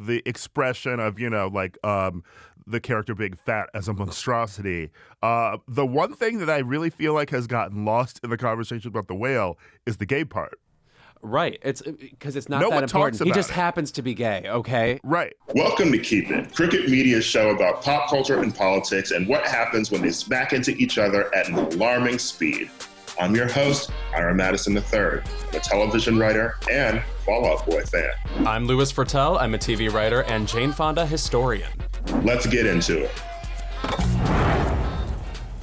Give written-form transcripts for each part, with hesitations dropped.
the expression of, the character being fat as a monstrosity. The one thing that I really feel like has gotten lost in the conversation about the whale is the gay part. Right. It's because it's not no that one important. Talks He about just it. happens to be gay, okay? Right. Welcome to Keep It, Cricket Media's show about pop culture and politics and what happens when they smack into each other at an alarming speed. I'm your host, Ira Madison III, a television writer and Fall Out Boy fan. I'm Louis Virtel. I'm a TV writer and Jane Fonda historian. Let's get into it.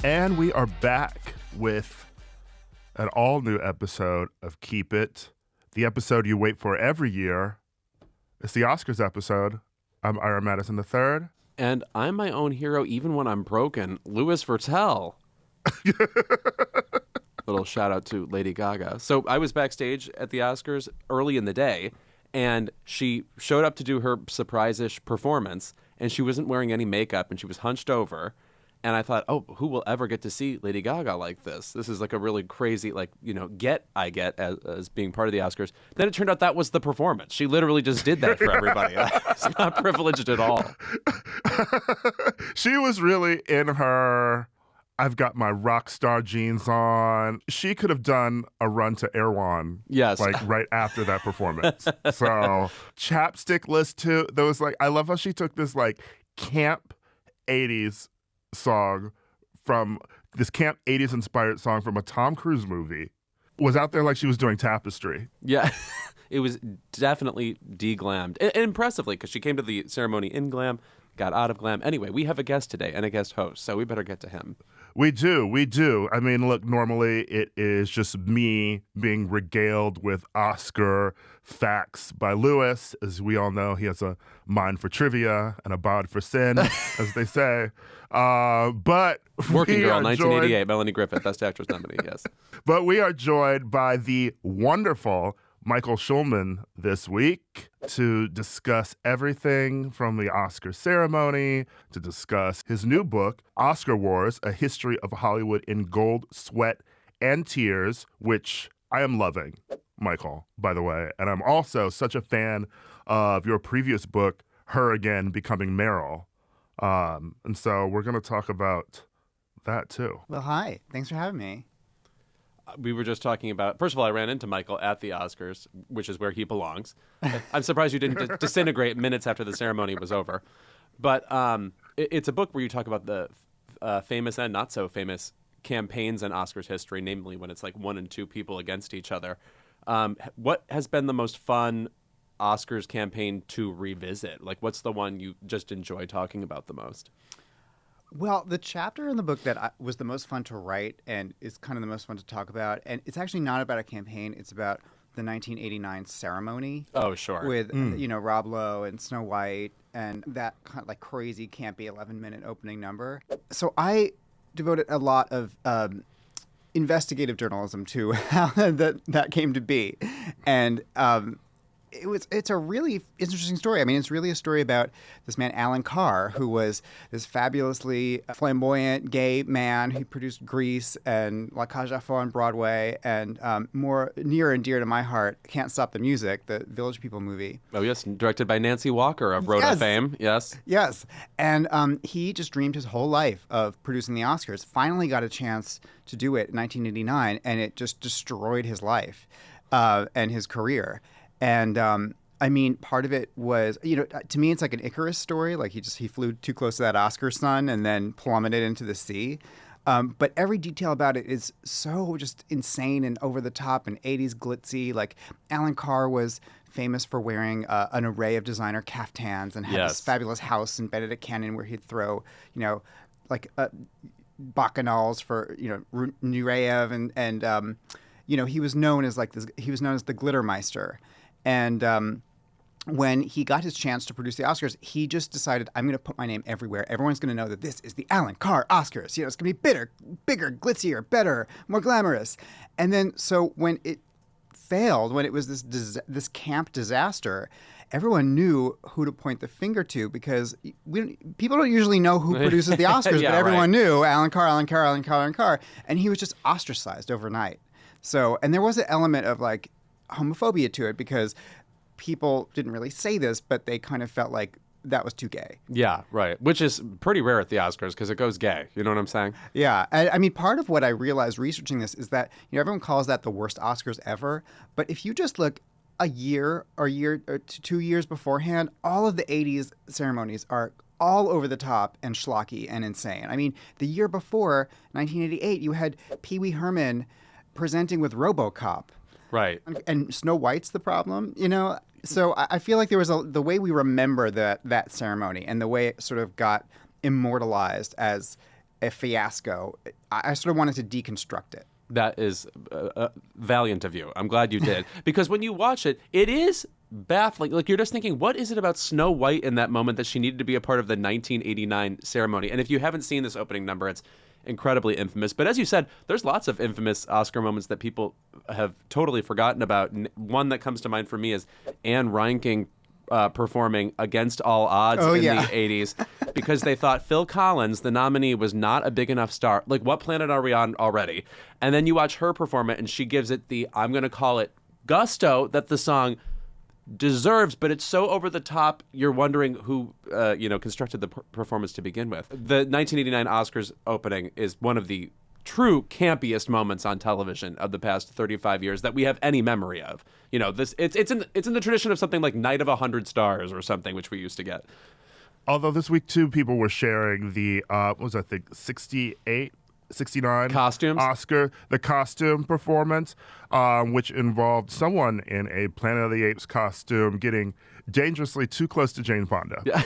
And we are back with an all-new episode of Keep It, the episode you wait for every year. It's the Oscars episode. I'm Ira Madison III. And I'm my own hero even when I'm broken, Louis Virtel. Little shout out to Lady Gaga. So I was backstage at the Oscars early in the day, and she showed up to do her surprise-ish performance, and she wasn't wearing any makeup, and she was hunched over. And I thought, oh, who will ever get to see Lady Gaga like this? This is like a really crazy, get as being part of the Oscars. Then it turned out that was the performance. She literally just did that for everybody. It's not privileged at all. She was really in her, I've got my rock star jeans on. She could have done a run to Erewhon. Yes. Right after that performance. So, chapstick list too. There was I love how she took this camp 80s song from this camp 80s inspired song from a Tom Cruise movie, was out there like she was doing Tapestry. Yeah, it was definitely de-glammed. And impressively, because she came to the ceremony in glam, got out of glam. Anyway, we have a guest today and a guest host, so we better get to him. We do. I mean, look, normally it is just me being regaled with Oscar facts by Louis. As we all know, he has a mind for trivia and a bod for sin, as they say. But Working Girl, 1988, Melanie Griffith, Best Actress nominee, yes. But we are joined by the wonderful Michael Schulman this week to discuss everything from the Oscar ceremony, to discuss his new book, Oscar Wars, A History of Hollywood in Gold, Sweat, and Tears, which I am loving, Michael, by the way. And I'm also such a fan of your previous book, Her Again, Becoming Meryl. And so we're going to talk about that too. Well, hi. Thanks for having me. We were just talking about, first of all, I ran into Michael at the Oscars, which is where he belongs. I'm surprised you didn't disintegrate minutes after the ceremony was over. But it's a book where you talk about the famous and not so famous campaigns in Oscars history, namely when it's 1 and 2 people against each other. What has been the most fun Oscars campaign to revisit? What's the one you just enjoy talking about the most? Well, the chapter in the book that was the most fun to write and is kind of the most fun to talk about, and it's actually not about a campaign, it's about the 1989 ceremony. Oh, sure. With, Rob Lowe and Snow White and that kind of crazy, campy 11-minute opening number. So I devoted a lot of investigative journalism to how that came to be. And it's a really interesting story. I mean, it's really a story about this man, Alan Carr, who was this fabulously flamboyant gay man who produced Grease and La Cage aux Folles on Broadway, and more near and dear to my heart, Can't Stop the Music, the Village People movie. Oh, yes, directed by Nancy Walker of Rhoda fame, yes. Yes, and he just dreamed his whole life of producing the Oscars, finally got a chance to do it in 1989, and it just destroyed his life and his career. And I mean, part of it was, to me, it's like an Icarus story. He flew too close to that Oscar sun and then plummeted into the sea. But every detail about it is so just insane and over the top and 80s glitzy. Alan Carr was famous for wearing an array of designer caftans and had this fabulous house in Benedict Canyon where he'd throw, bacchanals for, Nureyev and he was known as the Glittermeister. And when he got his chance to produce the Oscars, he just decided, I'm going to put my name everywhere. Everyone's going to know that this is the Alan Carr Oscars. It's going to be bigger, glitzier, better, more glamorous. And then so when it failed, when it was this camp disaster, everyone knew who to point the finger to, because people don't usually know who produces the Oscars, but everyone knew Alan Carr. And he was just ostracized overnight. So, and there was an element of homophobia to it, because people didn't really say this, but they kind of felt like that was too gay. Yeah, right. Which is pretty rare at the Oscars because it goes gay. You know what I'm saying? Yeah. I mean, part of what I realized researching this is that, everyone calls that the worst Oscars ever. But if you just look a year or 2 years beforehand, all of the 80s ceremonies are all over the top and schlocky and insane. I mean, the year before, 1988, you had Pee Wee Herman presenting with RoboCop. Right. And Snow White's the problem, So I feel like there was the way we remember that ceremony and the way it sort of got immortalized as a fiasco. I sort of wanted to deconstruct it. That is valiant of you. I'm glad you did. Because when you watch it, it is baffling. Like, you're just thinking, what is it about Snow White in that moment that she needed to be a part of the 1989 ceremony? And if you haven't seen this opening number, it's incredibly infamous. But as you said, there's lots of infamous Oscar moments that people have totally forgotten about. One that comes to mind for me is Anne Reinking performing Against All Odds the 80s because they thought Phil Collins, the nominee, was not a big enough star. Like, what planet are we on already? And then you watch her perform it, and she gives it the, I'm going to call it gusto that the song deserves, but it's so over the top, you're wondering who, constructed the performance to begin with. The 1989 Oscars opening is one of the true campiest moments on television of the past 35 years that we have any memory of. It's in the tradition of something like Night of 100 Stars or something, which we used to get. Although this week, too, people were sharing the, 69 costumes Oscar, the costume performance, which involved someone in a Planet of the Apes costume getting dangerously too close to Jane Fonda. Yeah.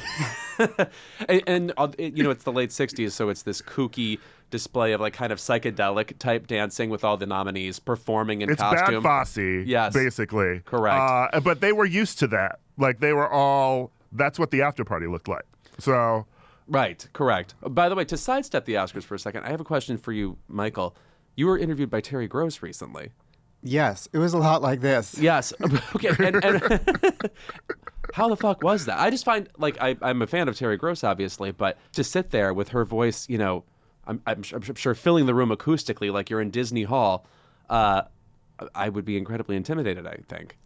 and it's the late 60s, so it's this kooky display of like kind of psychedelic type dancing with all the nominees performing in costume. It's Bad Fosse, yes, basically. Correct. But they were used to that. Like, they were all, that's what the after party looked like. So... Right, correct. By the way, to sidestep the Oscars for a second, I have a question for you, Michael. You were interviewed by Terry Gross recently. Yes, it was a lot like this. Yes. Okay, and how the fuck was that? I just find, like, I'm a fan of Terry Gross, obviously, but to sit there with her voice, I'm sure filling the room acoustically like you're in Disney Hall, I would be incredibly intimidated, I think.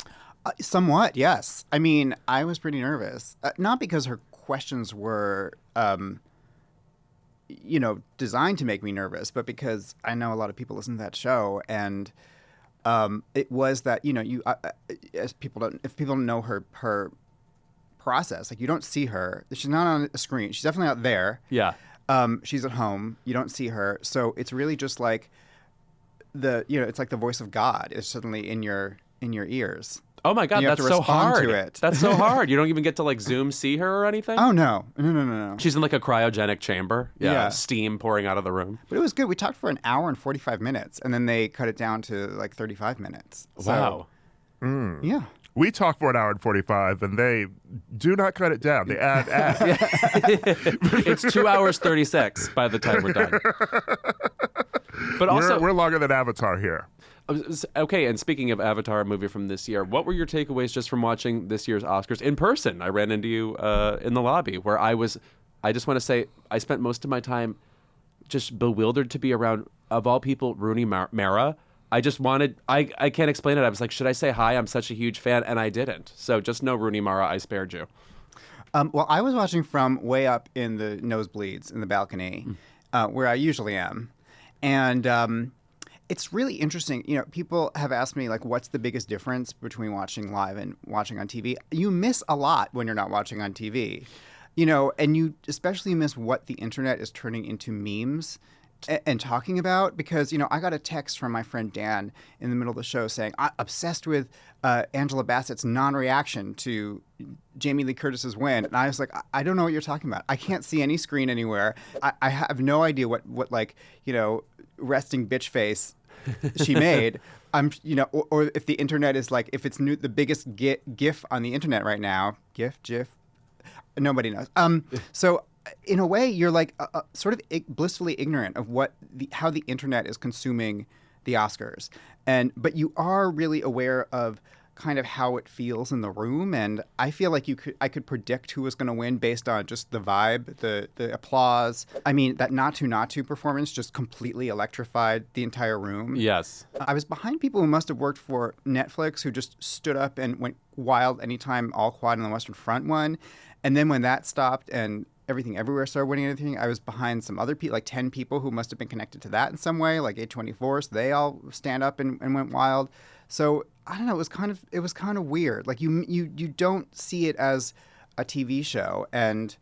Somewhat, yes. I mean, I was pretty nervous. Not because her questions were, designed to make me nervous, but because I know a lot of people listen to that show, and it was that, if people don't know her process, like, you don't see her. She's not on a screen. She's definitely out there. Yeah. She's at home. You don't see her. So it's really just like it's like the voice of God is suddenly in your ears. Oh my God, that's so hard. To it. That's so hard. You don't even get to like Zoom see her or anything? Oh, no. No. She's in like a cryogenic chamber. Yeah. Steam pouring out of the room. But it was good. We talked for an hour and 45 minutes, and then they cut it down to like 35 minutes. Wow. So, yeah. We talk for an hour and 45, and they do not cut it down. They add. It's 2 hours 36 by the time we're done. But also, we're longer than Avatar here. Okay, and speaking of Avatar, a movie from this year, what were your takeaways just from watching this year's Oscars in person? I ran into you in the lobby where I just want to say, I spent most of my time just bewildered to be around, of all people, Rooney Mara. I can't explain it. I was like, should I say hi? I'm such a huge fan, and I didn't. So just know, Rooney Mara, I spared you. Well, I was watching from way up in the nosebleeds in the balcony, where I usually am. And it's really interesting. People have asked me, like, what's the biggest difference between watching live and watching on TV? You miss a lot when you're not watching on TV, and you especially miss what the internet is turning into memes and talking about, because, I got a text from my friend Dan in the middle of the show saying, I'm obsessed with Angela Bassett's non-reaction to Jamie Lee Curtis's win. And I was like, I don't know what you're talking about. I can't see any screen anywhere. I have no idea what resting bitch face she made. Or if the internet is like, if it's the biggest GIF on the internet right now, GIF, nobody knows. So in a way, you're like sort of blissfully ignorant of how the internet is consuming the Oscars, but you are really aware of kind of how it feels in the room, and I feel like I could predict who was going to win based on just the vibe, the applause. I mean, that Not To performance just completely electrified the entire room. Yes. I was behind people who must have worked for Netflix who just stood up and went wild anytime All Quiet on the Western Front won. And then when that stopped and Everything Everywhere started winning everything, I was behind some other people, like 10 people who must have been connected to that in some way, like A24. So they all stand up and went wild. So I don't know, it was kind of weird. Like you don't see it as a TV show. And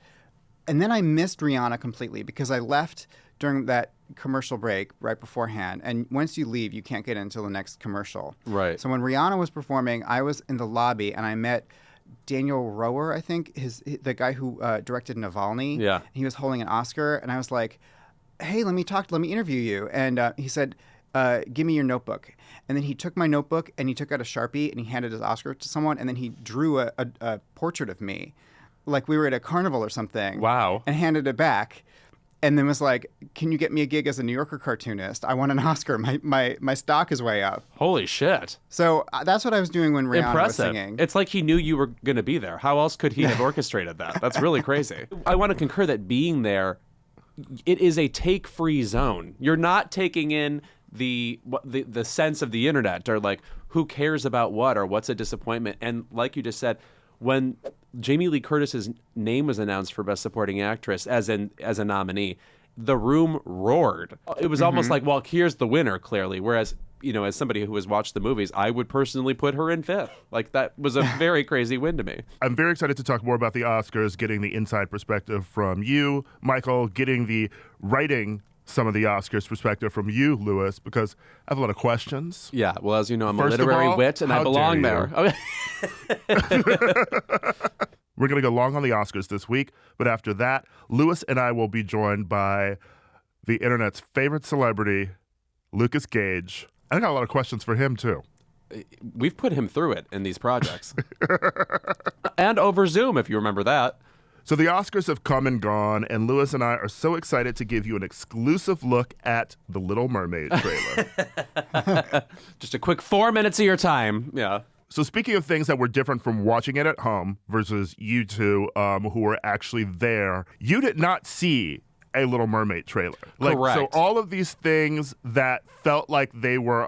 then I missed Rihanna completely because I left during that commercial break right beforehand. And once you leave, you can't get in until the next commercial. Right. So when Rihanna was performing, I was in the lobby and I met Daniel Rower, I think, the guy who directed Navalny. Yeah. He was holding an Oscar, and I was like, hey, let me interview you. And he said, give me your notebook. And then he took my notebook, and he took out a Sharpie, and he handed his Oscar to someone, and then he drew a portrait of me, like we were at a carnival or something. Wow. And handed it back. And then was like, can you get me a gig as a New Yorker cartoonist? I want an Oscar. My stock is way up. Holy shit. So that's what I was doing when Rihanna was Impressive. singing. It's like he knew you were going to be there. How else could he have orchestrated that? That's really crazy. I want to concur that being there, it is a take-free zone. You're not taking in the sense of the internet, or like who cares about what, or what's a disappointment. And like you just said, when Jamie Lee Curtis's name was announced for Best Supporting Actress as a nominee, the room roared. It was almost like, well, here's the winner, clearly. Whereas, as somebody who has watched the movies, I would personally put her in fifth. Like, that was a very crazy win to me. I'm very excited to talk more about the Oscars, getting the inside perspective from you, Michael, getting the writing some of the Oscars perspective from you, Louis, because I have a lot of questions. Yeah, well, as you know, I'm First a literary of all, wit, and I how belong dare there. We're going to go long on the Oscars this week, but after that, Louis and I will be joined by the internet's favorite celebrity, Lukas Gage. I got a lot of questions for him, too. We've put him through it in these projects. And over Zoom, if you remember that. So the Oscars have come and gone, and Louis and I are so excited to give you an exclusive look at the Little Mermaid trailer. Just a quick 4 minutes of your time. Yeah. So speaking of things that were different from watching it at home versus you two who were actually there, you did not see a Little Mermaid trailer. Correct. So all of these things that felt like they were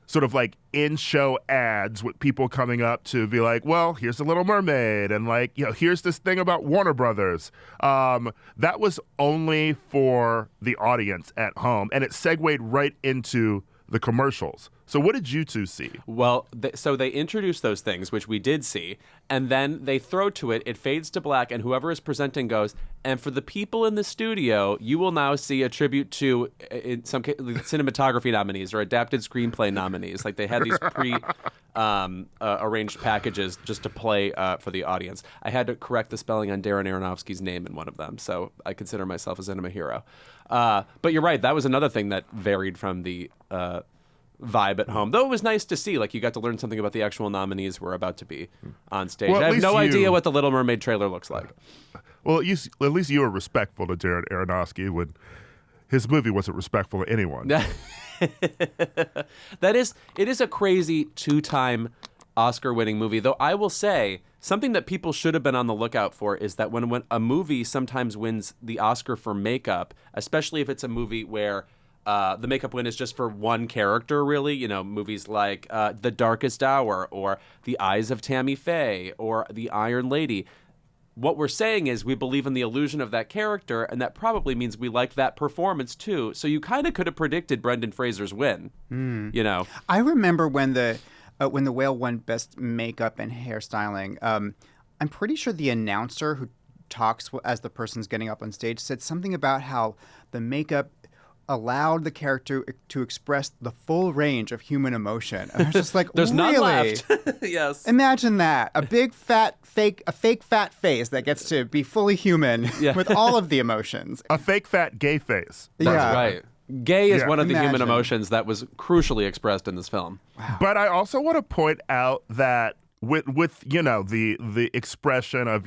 sort of like in-show ads with people coming up to be like, well, here's the Little Mermaid, and like, here's this thing about Warner Brothers. That was only for the audience at home, and it segued right into the commercials. So what did you two see? Well, so they introduced those things, which we did see, and then they throw to it, it fades to black, and whoever is presenting goes, and for the people in the studio, you will now see a tribute to, in some cases, cinematography nominees or adapted screenplay nominees. Like, they had these arranged packages just to play for the audience. I had to correct the spelling on Darren Aronofsky's name in one of them, so I consider myself a cinema hero. But you're right, that was another thing that varied from the vibe at home, though it was nice to see. Like, you got to learn something about the actual nominees who are about to be on stage. Well, I have no idea what the Little Mermaid trailer looks like. Well, at least you were respectful to Darren Aronofsky when his movie wasn't respectful to anyone. It is a crazy 2-time Oscar-winning movie, though I will say something that people should have been on the lookout for is that when a movie sometimes wins the Oscar for makeup, especially if it's a movie where the makeup win is just for one character, really. Movies like The Darkest Hour or The Eyes of Tammy Faye or The Iron Lady. What we're saying is we believe in the illusion of that character, and that probably means we like that performance too. So you kind of could have predicted Brendan Fraser's win. I remember when the Whale won Best Makeup and Hairstyling. I'm pretty sure the announcer who talks as the person's getting up on stage said something about how the makeup allowed the character to express the full range of human emotion. And I was just like, there's really? none left. Yes. Imagine that. A big fat fake fat face that gets to be fully human with all of the emotions. A fake fat gay face. That's right. Gay is one of the human Imagine. emotions that was crucially expressed in this film. Wow. But I also want to point out that with the expression of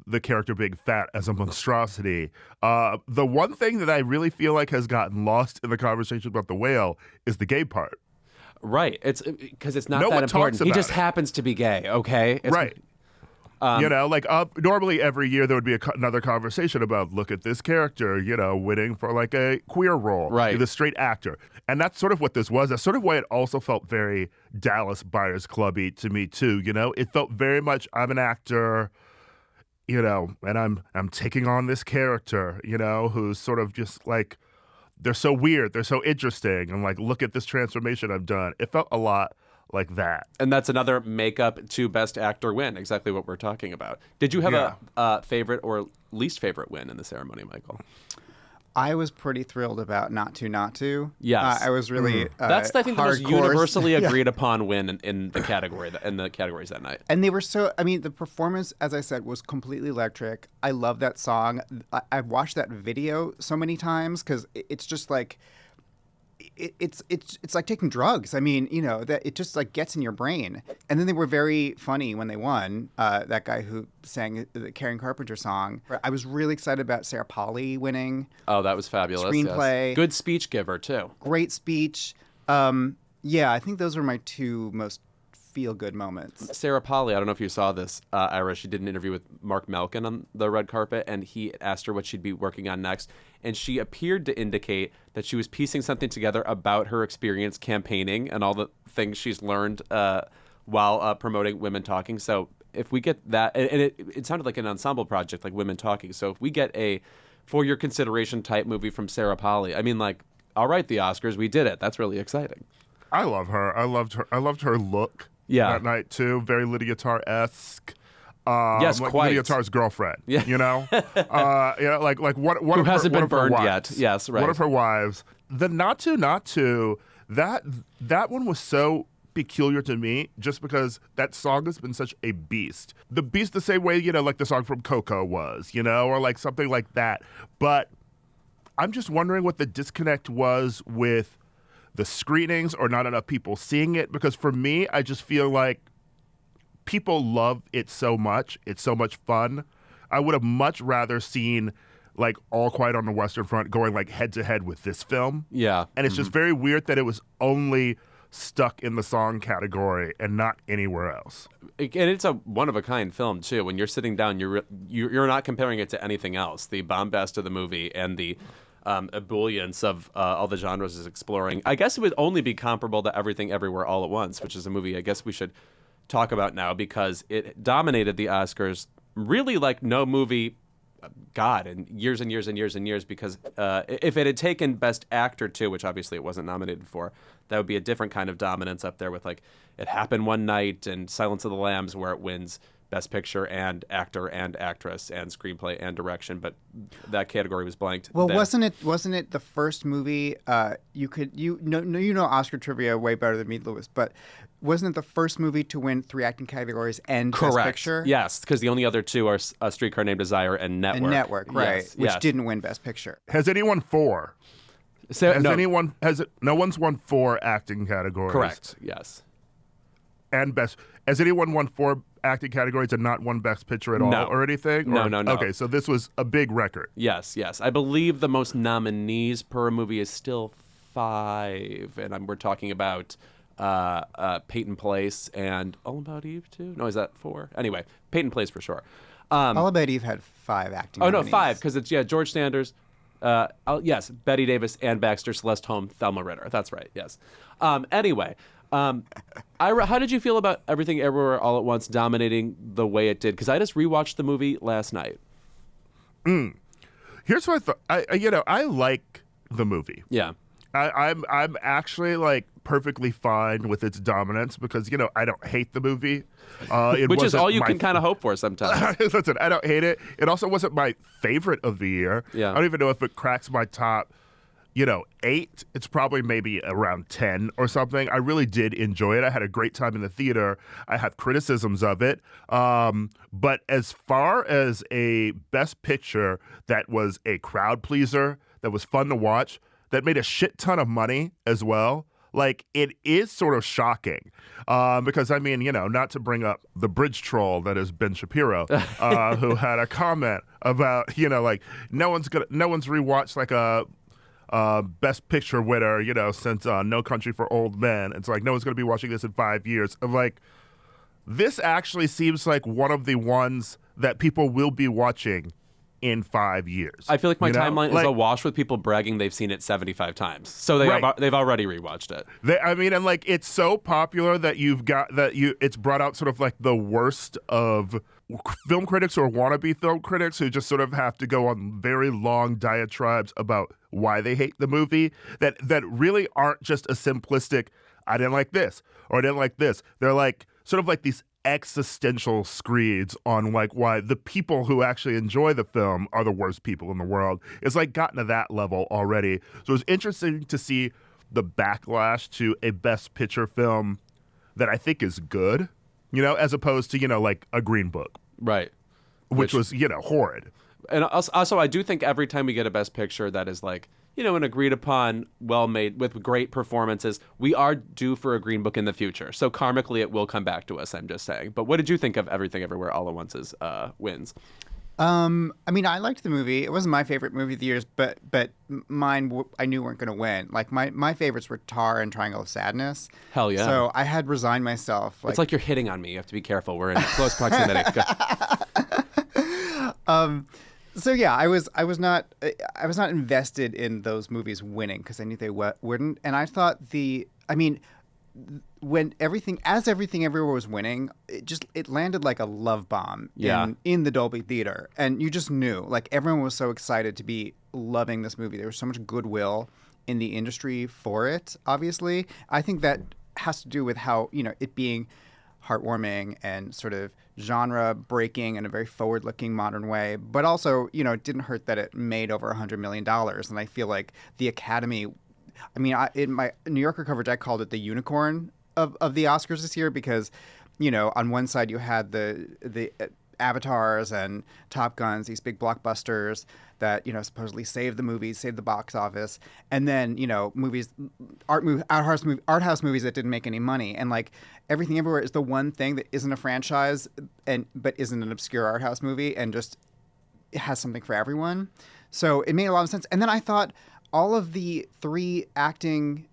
the character being fat as a monstrosity, the one thing that I really feel like has gotten lost in the conversation about the whale is the gay part. Right. It's because it's not No that one important. talks He about just it. happens to be gay, okay? Right. Normally every year there would be another conversation about, look at this character, winning for like a queer role. Right. The straight actor. And that's sort of what this was. That's sort of why it also felt very Dallas Buyers Clubby to me too, It felt very much, I'm an actor, and I'm taking on this character, who's sort of just like, they're so weird, they're so interesting, and like, look at this transformation I've done. It felt a lot like that. And that's another makeup to Best Actor win, exactly what we're talking about. Did you have a favorite or least favorite win in the ceremony, Michael? I was pretty thrilled about Not To. Yes. I was really That's, I think, the most hardcore. universally agreed upon win in the category, in the categories that night. And they were the performance, as I said, was completely electric. I love that song. I've watched that video so many times because it's just like, it's like taking drugs. I mean, that it just like gets in your brain. And then they were very funny when they won. That guy who sang the Karen Carpenter song. I was really excited about Sarah Polley winning. Oh, that was fabulous. Screenplay. Yes. Good speech giver, too. Great speech. I think those were my two most feel-good moments. Sarah Polley, I don't know if you saw this, Ira. She did an interview with Mark Malkin on the red carpet, and he asked her what she'd be working on next. And she appeared to indicate that she was piecing something together about her experience campaigning and all the things she's learned while promoting Women Talking. So if we get that, and it sounded like an ensemble project, like Women Talking. So if we get a for your consideration type movie from Sarah Polley, I mean, like, all right, the Oscars, we did it. That's really exciting. I love her. I loved her look. Yeah. That night too, very Lydia Tarr-esque. Yes, like quite. Lydia Tarr's girlfriend. Yeah. Like one Who of hasn't her, been one of her burned wives. yet. Yes, right. One of her wives. The Not To, that one was so peculiar to me just because that song has been such a beast. The beast the same way, like the song from Coco was, or like something like that. But I'm just wondering what the disconnect was with the screenings or not enough people seeing it, because for me, I just feel like people love it so much. It's so much fun. I would have much rather seen like All Quiet on the Western Front going like head to head with this film. Yeah. And it's just very weird that it was only stuck in the song category and not anywhere else. And it's a one-of-a-kind film, too. When you're sitting down, you're not comparing it to anything else. The bombast of the movie and the ebullience of all the genres is exploring. I guess it would only be comparable to Everything Everywhere All at Once, which is a movie I guess we should talk about now because it dominated the Oscars really like no movie, God, in years and years and years and years, because if it had taken Best Actor too, which obviously it wasn't nominated for, that would be a different kind of dominance up there with like It Happened One Night and Silence of the Lambs, where it wins Best Picture and Actor and Actress and Screenplay and Direction, but that category was blanked. Well, there. wasn't it the first movie you know Oscar trivia way better than me, Louis, but wasn't it the first movie to win 3 acting categories and Correct. Best Picture? Yes, because the only other two are A Streetcar Named Desire and Network. And Network, right, Yes, which yes. didn't win Best Picture. Has anyone 4? So, no, No one's won 4 acting categories. correct. Yes. And has anyone won 4 acting categories and not won Best Picture at all No. or anything? No, Or- no, no. Okay, so this was a big record. Yes, yes. I believe the most nominees per movie is still 5, and we're talking about Peyton Place and All About Eve too. No, is that 4? Anyway, Peyton Place for sure. All About Eve had 5 acting Oh no, nominees. 5 because it's George Sanders. Yes, Bette Davis, Ann Baxter, Celeste Holm, Thelma Ritter. That's right. Yes. Anyway, Ira, how did you feel about Everything Everywhere All at Once dominating the way it did? Because I just rewatched the movie last night. Here's what I thought. I like the movie. Yeah. I'm actually like perfectly fine with its dominance because I don't hate the movie. Which is all you can kind of hope for sometimes. Listen, I don't hate it. It also wasn't my favorite of the year. Yeah. I don't even know if it cracks my top, 8. It's probably maybe around 10 or something. I really did enjoy it. I had a great time in the theater. I have criticisms of it. But as far as a Best Picture that was a crowd pleaser, that was fun to watch, that made a shit ton of money as well, like, it is sort of shocking because, not to bring up the bridge troll that is Ben Shapiro, who had a comment about, no one's rewatched like a Best Picture winner, since No Country for Old Men. It's like, no one's going to be watching this in 5 years. I'm like, this actually seems like one of the ones that people will be watching in 5 years. I feel like my timeline is awash with people bragging they've seen it 75 times. So they've already rewatched it. It's so popular that it's brought out sort of like the worst of film critics or wannabe film critics who just sort of have to go on very long diatribes about why they hate the movie that really aren't just a simplistic, I didn't like this or I didn't like this. They're like sort of like these existential screeds on like why the people who actually enjoy the film are the worst people in the world. It's like gotten to that level already. So it's interesting to see the backlash to a Best Picture film that I think is good, as opposed to, like a Green Book. Right. Which was, horrid. And also, I do think every time we get a Best Picture that is like, an agreed upon, well-made, with great performances, we are due for a Green Book in the future. So karmically, it will come back to us, I'm just saying. But what did you think of Everything Everywhere All at Once's wins? I liked the movie. It wasn't my favorite movie of the years, but mine I knew weren't going to win. Like my favorites were Tar and Triangle of Sadness. Hell yeah! So I had resigned myself. It's like you're hitting on me. You have to be careful. We're in close proximity. So yeah, I was not invested in those movies winning because I knew they wouldn't, and I thought when Everything Everywhere was winning, it landed like a love bomb in the Dolby Theater, and you just knew, like, everyone was so excited to be loving this movie. There was so much goodwill in the industry for it. Obviously, I think that has to do with how it being heartwarming and sort of genre breaking in a very forward looking modern way, but also it didn't hurt that it made over $100 million, and I feel like the Academy. In my New Yorker coverage, I called it the unicorn of the Oscars this year because, on one side you had the Avatars and Top Guns, these big blockbusters that, supposedly saved the movies, saved the box office, and then, art house movies that didn't make any money. And like Everything Everywhere is the one thing that isn't a franchise but isn't an obscure art house movie and just it has something for everyone. So it made a lot of sense. And then I thought all of the 3 acting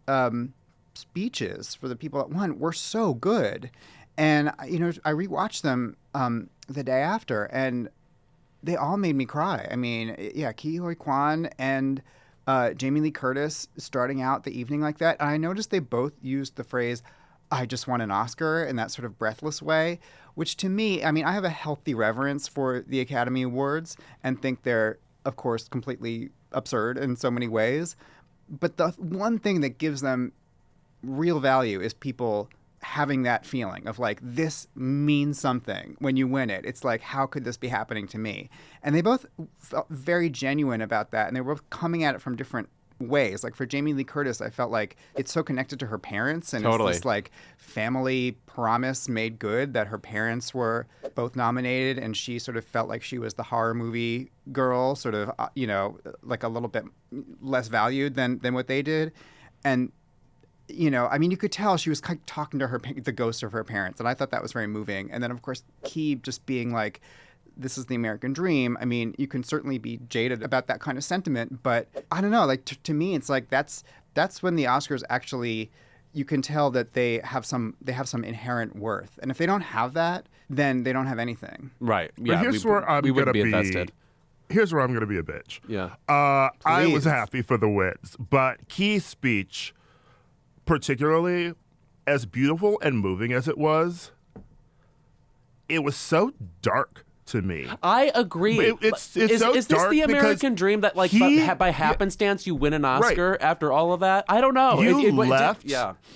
speeches for the people that won were so good. And, I rewatched them the day after, and they all made me cry. Ke Huy Quan and Jamie Lee Curtis starting out the evening like that. And I noticed they both used the phrase, I just won an Oscar, in that sort of breathless way, which to me, I have a healthy reverence for the Academy Awards and think they're, of course, completely absurd in so many ways. But the one thing that gives them real value is people having that feeling of like, this means something when you win it. It's like, how could this be happening to me? And they both felt very genuine about that. And they were both coming at it from different ways. Like for Jamie Lee Curtis, I felt like it's so connected to her parents, and totally. It's this like family promise made good that her parents were both nominated, and she sort of felt like she was the horror movie girl, sort of like a little bit less valued than what they did. And you could tell she was kind of talking to the ghosts of her parents, and I thought that was very moving. And then of course Key just being like, this is the American dream. You can certainly be jaded about that kind of sentiment, but I don't know. Like to me, it's like that's when the Oscars actually, you can tell that they have some inherent worth. And if they don't have that, then they don't have anything. Right. But Yeah. here's where I'm wouldn't gonna be invested. Here's where I'm going to be a bitch. Yeah. I was happy for the wins, but Key's speech, particularly as beautiful and moving as it was so dark to me. I agree. It's is so this dark the American dream that, like, by happenstance you win an Oscar after all of that? I don't know. You left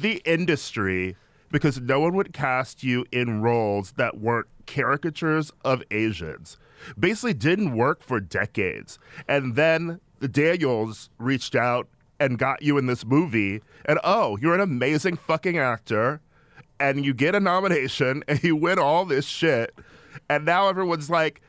the industry because no one would cast you in roles that weren't caricatures of Asians. Basically didn't work for decades. And then the Daniels reached out and got you in this movie, and you're an amazing fucking actor, and you get a nomination, and you win all this shit. And now everyone's like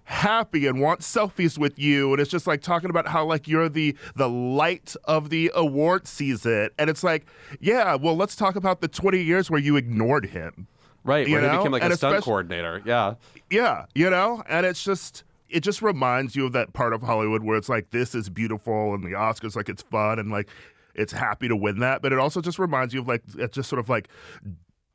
happy and wants selfies with you. And it's just like talking about how like you're the light of the award season. And it's like, yeah, well, let's talk about the 20 years where you ignored him. Right, where he became like a stunt coordinator. Yeah. Yeah, and it's just, it just reminds you of that part of Hollywood where it's like, this is beautiful, and the Oscars, like, it's fun, and like it's happy to win that. But it also just reminds you of like, it's just sort of like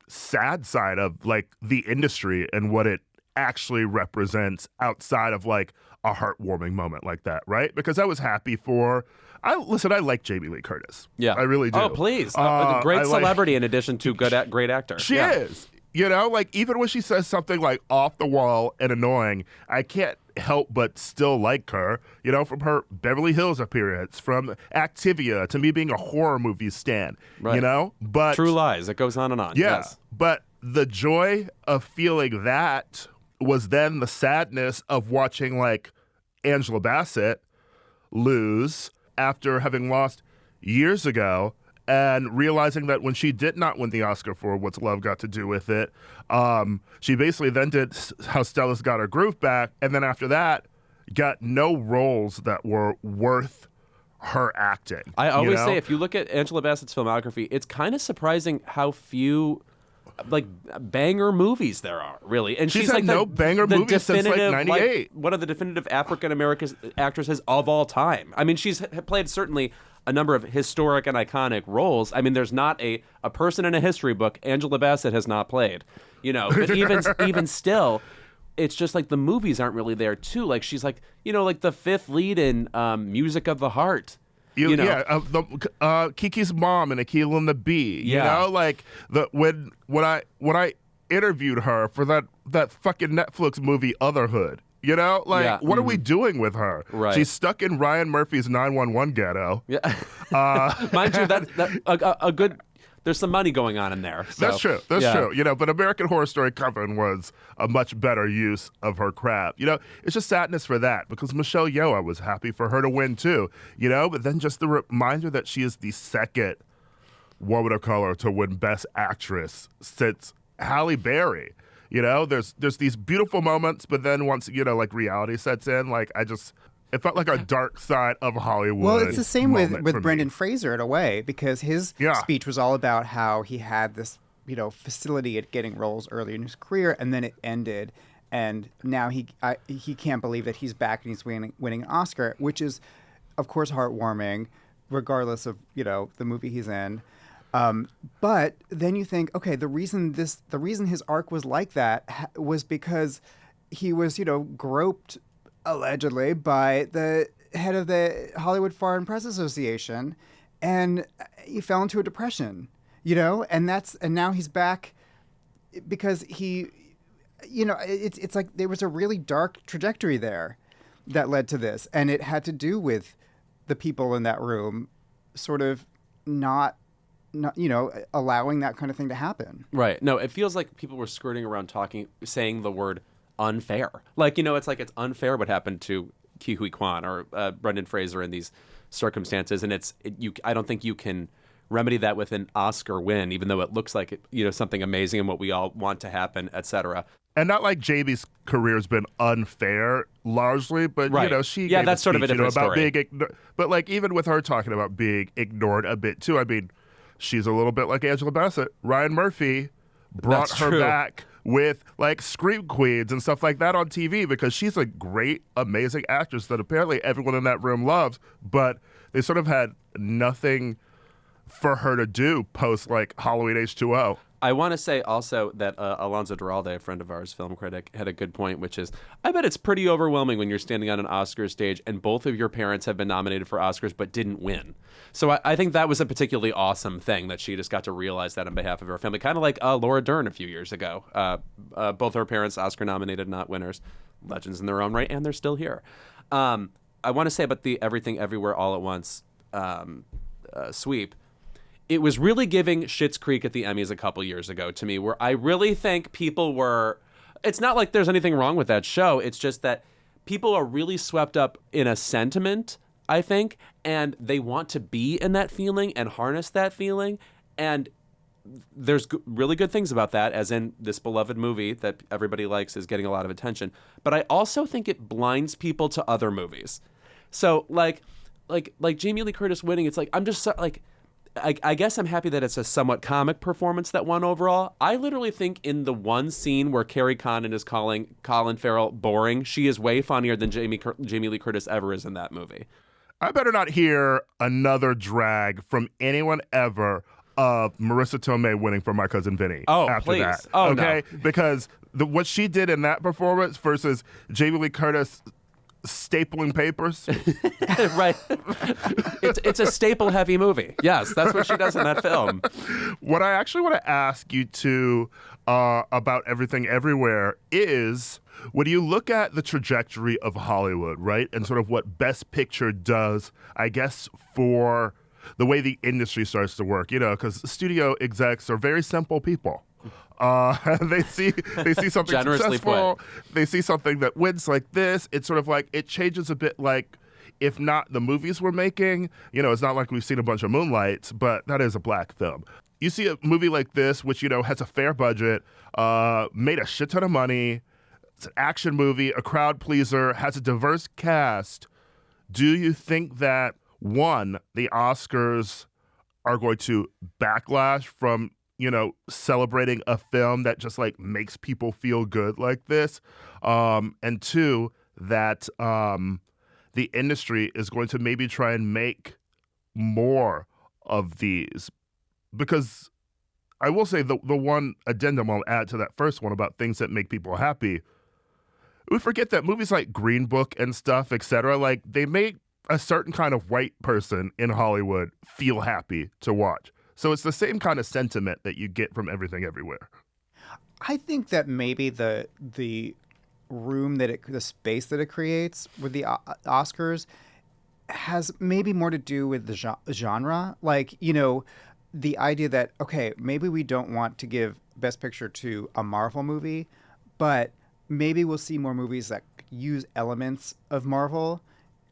sad side of like the industry and what it actually represents outside of like a heartwarming moment like that, right? Because I was happy for. I like Jamie Lee Curtis. Yeah, I really do. Oh, please, a great celebrity in addition to great actor. She is. You know, like even when she says something like off the wall and annoying, I can't help but still like her. You know, from her Beverly Hills appearance, from Activia to me being a horror movie stan. Right. You know, but True Lies. It goes on and on. Yeah, Yes. but the joy of feeling that was then the sadness of watching like Angela Bassett lose after having lost years ago, and realizing that when she did not win the Oscar for What's Love Got to Do with It, she basically then did How Stella's Got Her Groove Back, and then after that got no roles that were worth her acting. I always say, if you look at Angela Bassett's filmography, it's kind of surprising how few like banger movies there are, really. And she's had like no banger movies since like 98. Like, one of the definitive African American actresses of all time. I mean, she's played certainly a number of historic and iconic roles. I mean, there's not a person in a history book Angela Bassett has not played. You know, but even still, it's just like the movies aren't really there too. Like she's like, you know, like the fifth lead in Music of the Heart. You know? Yeah, Kiki's mom in Akeelah and the Bee. You know, like when I interviewed her for that fucking Netflix movie Otherhood. You know, like what are we doing with her? Right. She's stuck in Ryan Murphy's 911 ghetto. Yeah, mind you, that a good. There's some money going on in there. So, That's true. That's true. You know, but American Horror Story Coven was a much better use of her craft. You know, it's just sadness for that because Michelle Yeoh, I was happy for her to win too. You know, but then just the reminder that she is the second woman of color to win Best Actress since Halle Berry. You know, there's these beautiful moments, but then once, you know, like reality sets in, like it felt like a dark side of Hollywood. Well, it's the same with Brendan me. Fraser in a way, because his speech was all about how he had this, you know, facility at getting roles early in his career, and then it ended, and now he can't believe that he's back and he's winning an Oscar, which is, of course, heartwarming, regardless of, you know, the movie he's in. But then you think, okay, the reason his arc was like that was because he was, you know, groped allegedly by the head of the Hollywood Foreign Press Association, and he fell into a depression, you know, and now he's back because he, you know, it's like there was a really dark trajectory there that led to this, and it had to do with the people in that room sort of not you know, allowing that kind of thing to happen. Right. No, it feels like people were skirting around saying the word unfair. Like, you know, it's like it's unfair what happened to Ke Huy Quan or Brendan Fraser in these circumstances, and I don't think you can remedy that with an Oscar win, even though it looks like it, you know, something amazing and what we all want to happen, etc. And not like Jamie's career's been unfair largely, but you know, she gave that's sort of a different story. But like even with her talking about being ignored a bit too, I mean, she's a little bit like Angela Bassett. Ryan Murphy brought her back with like Scream Queens and stuff like that on TV because she's a great, amazing actress that apparently everyone in that room loves, but they sort of had nothing for her to do post like Halloween H2O. I want to say also that Alonso Duralde, a friend of ours, film critic, had a good point, which is, I bet it's pretty overwhelming when you're standing on an Oscars stage and both of your parents have been nominated for Oscars but didn't win. So I think that was a particularly awesome thing that she just got to realize that on behalf of her family. Kind of like Laura Dern a few years ago. Both her parents Oscar nominated, not winners. Legends in their own right, and they're still here. I want to say about the Everything Everywhere All at Once sweep. It was really giving Schitt's Creek at the Emmys a couple years ago to me, where I really think people were... It's not like there's anything wrong with that show. It's just that people are really swept up in a sentiment, I think, and they want to be in that feeling and harness that feeling. And there's really good things about that, as in this beloved movie that everybody likes is getting a lot of attention. But I also think it blinds people to other movies. So, like Jamie Lee Curtis winning, it's like, I'm just like... I guess I'm happy that it's a somewhat comic performance that won overall. I literally think in the one scene where Carrie Condon is calling Colin Farrell boring, she is way funnier than Jamie Lee Curtis ever is in that movie. I better not hear another drag from anyone ever of Marissa Tomei winning for My Cousin Vinny. Oh, after please. that. Oh, okay? no. Because what she did in that performance versus Jamie Lee Curtis stapling papers. Right. It's a staple-heavy movie. Yes, that's what she does in that film. What I actually want to ask you two about Everything Everywhere is, when you look at the trajectory of Hollywood, right, and sort of what Best Picture does, I guess, for the way the industry starts to work, because studio execs are very simple people. They see something Generously successful. put. They see something that wins like this. It's sort of like, it changes a bit like, if not the movies we're making, it's not like we've seen a bunch of Moonlights, but that is a black film. You see a movie like this, which, has a fair budget, made a shit ton of money. It's an action movie, a crowd pleaser, has a diverse cast. Do you think that, one, the Oscars are going to backlash from, celebrating a film that just like makes people feel good like this? And two, that the industry is going to maybe try and make more of these? Because I will say the one addendum I'll add to that first one about things that make people happy, we forget that movies like Green Book and stuff, etc., like they make a certain kind of white person in Hollywood feel happy to watch. So it's the same kind of sentiment that you get from Everything Everywhere. I think that maybe the room the space that it creates with the Oscars has maybe more to do with the genre. Like, the idea that, okay, maybe we don't want to give Best Picture to a Marvel movie, but maybe we'll see more movies that use elements of Marvel,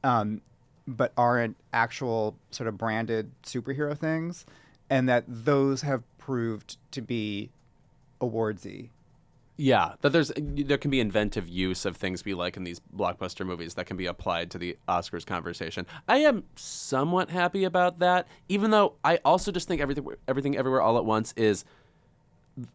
but aren't actual sort of branded superhero things, and that those have proved to be awardsy. Yeah, that there can be inventive use of things we like in these blockbuster movies that can be applied to the Oscars conversation. I am somewhat happy about that, even though I also just think Everything Everywhere All at Once is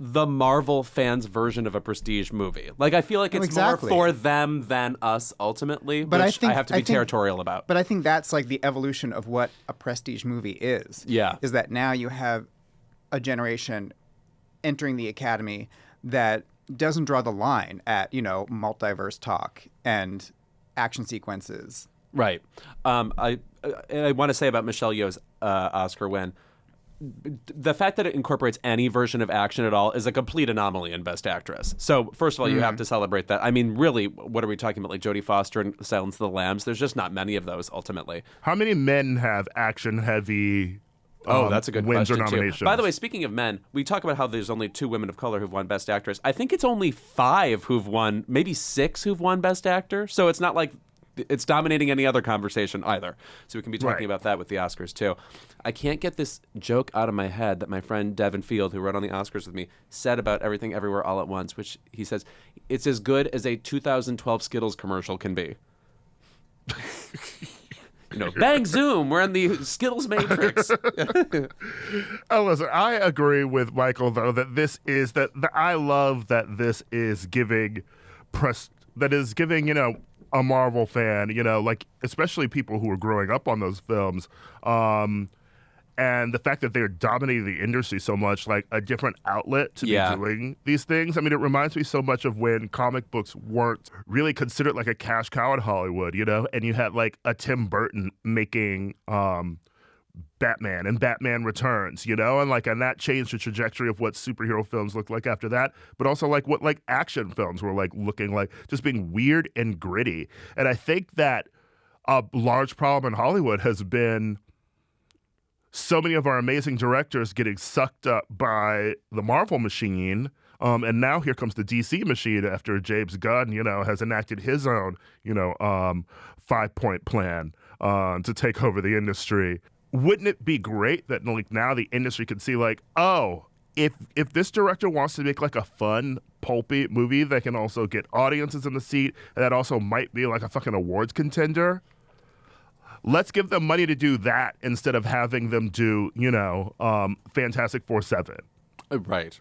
the Marvel fans' version of a prestige movie. Like, I feel like it's Exactly. more for them than us ultimately, But which I have to be territorial about. But I think that's like the evolution of what a prestige movie is. Yeah. Is that now you have a generation entering the Academy that doesn't draw the line at, multiverse talk and action sequences. Right. I want to say about Michelle Yeoh's Oscar win, the fact that it incorporates any version of action at all is a complete anomaly in Best Actress. So, first of all, you have to celebrate that. I mean, really, what are we talking about? Like Jodie Foster and Silence of the Lambs? There's just not many of those, ultimately. How many men have action-heavy that's a good wins question, or nominations? too. By the way, speaking of men, we talk about how there's only 2 women of color who've won Best Actress. I think it's only 5 who've won, maybe 6 who've won Best Actor. So it's not like it's dominating any other conversation either. So we can be talking about that with the Oscars, too. I can't get this joke out of my head that my friend Devin Field, who wrote on the Oscars with me, said about Everything Everywhere All at Once, which he says, it's as good as a 2012 Skittles commercial can be. Bang, zoom, we're in the Skittles Matrix. Oh, listen, I agree with Michael, though, that I love that this is giving a Marvel fan, like especially people who are growing up on those films, and the fact that they're dominating the industry so much, like a different outlet to be doing these things. I mean, it reminds me so much of when comic books weren't really considered like a cash cow in Hollywood, and you had like a Tim Burton making Batman and Batman Returns, and that changed the trajectory of what superhero films looked like after that, but also like what like action films were like looking like, just being weird and gritty. And I think that a large problem in Hollywood has been so many of our amazing directors getting sucked up by the Marvel machine. And now here comes the DC machine after James Gunn, has enacted his own, 5-point plan to take over the industry. Wouldn't it be great that like now the industry could see like, oh, if this director wants to make like a fun, pulpy movie that can also get audiences in the seat, and that also might be like a fucking awards contender, let's give them money to do that instead of having them do, Fantastic Four 7. Right.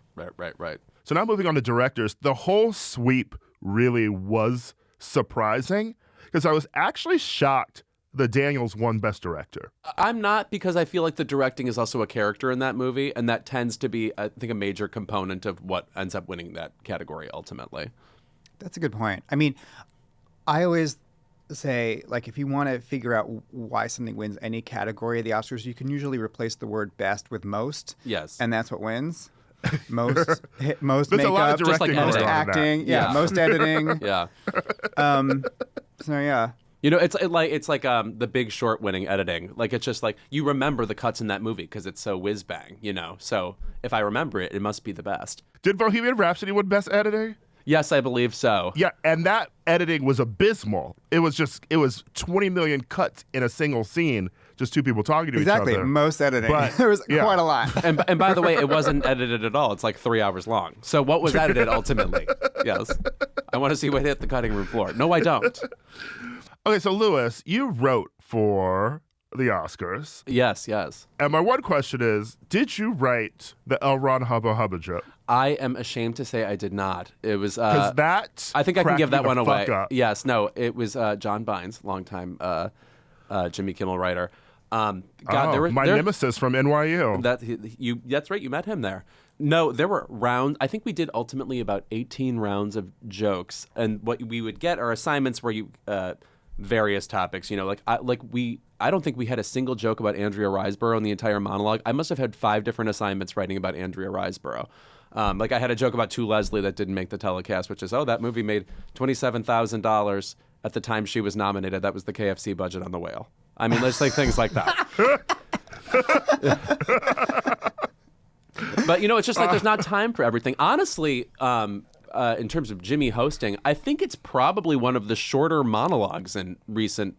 So now moving on to directors, the whole sweep really was surprising because I was actually shocked that Daniels won Best Director. I'm not, because I feel like the directing is also a character in that movie, and that tends to be, I think, a major component of what ends up winning that category ultimately. That's a good point. I mean, I always say, like, if you want to figure out why something wins any category of the Oscars, you can usually replace the word best with most. Yes. And that's what wins. Most There's makeup, a lot of just like directing most going on in that. acting, Yeah. most editing. Yeah. So yeah. It's like The Big Short winning editing. Like, it's just like you remember the cuts in that movie because it's so whiz bang, So if I remember it, it must be the best. Did Bohemian Rhapsody win Best Editing? Yes, I believe so. Yeah, and that editing was abysmal. It was 20 million cuts in a single scene, just two people talking to each other. Exactly, most editing. But, there was yeah. quite a lot. And by the way, it wasn't edited at all. It's like 3 hours long. So what was edited ultimately? Yes. I want to see what hit the cutting room floor. No, I don't. Okay, so Lewis, you wrote for the Oscars. Yes. And my one question is, did you write the L. Ron Hubba Hubba joke? I am ashamed to say I did not. It was Because that I think I can cracked give me that the one away. fuck up. Yes, no, it was John Bynes, longtime Jimmy Kimmel writer. My nemesis from NYU. That's right, you met him there. No, there were rounds. I think we did ultimately about 18 rounds of jokes, and what we would get are assignments where you various topics. I don't think we had a single joke about Andrea Riseborough in the entire monologue. I must have had 5 different assignments writing about Andrea Riseborough. I had a joke about To Leslie that didn't make the telecast, which is, that movie made $27,000 at the time she was nominated. That was the KFC budget on The Whale. I mean, there's like things like that. But, it's just like there's not time for everything. Honestly, in terms of Jimmy hosting, I think it's probably one of the shorter monologues in recent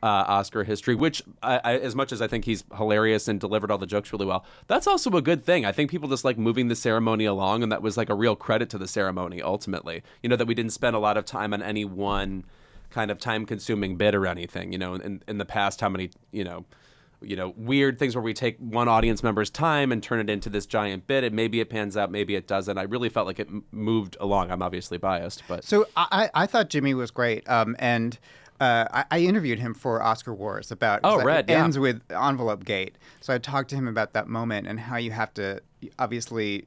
Oscar history, which as much as I think he's hilarious and delivered all the jokes really well, that's also a good thing. I think people just like moving the ceremony along, and that was like a real credit to the ceremony ultimately. That we didn't spend a lot of time on any one kind of time-consuming bit or anything. In the past, how many weird things where we take one audience member's time and turn it into this giant bit, and maybe it pans out, maybe it doesn't. I really felt like it moved along. I'm obviously biased, but So I thought Jimmy was great, and I interviewed him for Oscar Wars about it ends with Envelope Gate. So I talked to him about that moment and how you have to obviously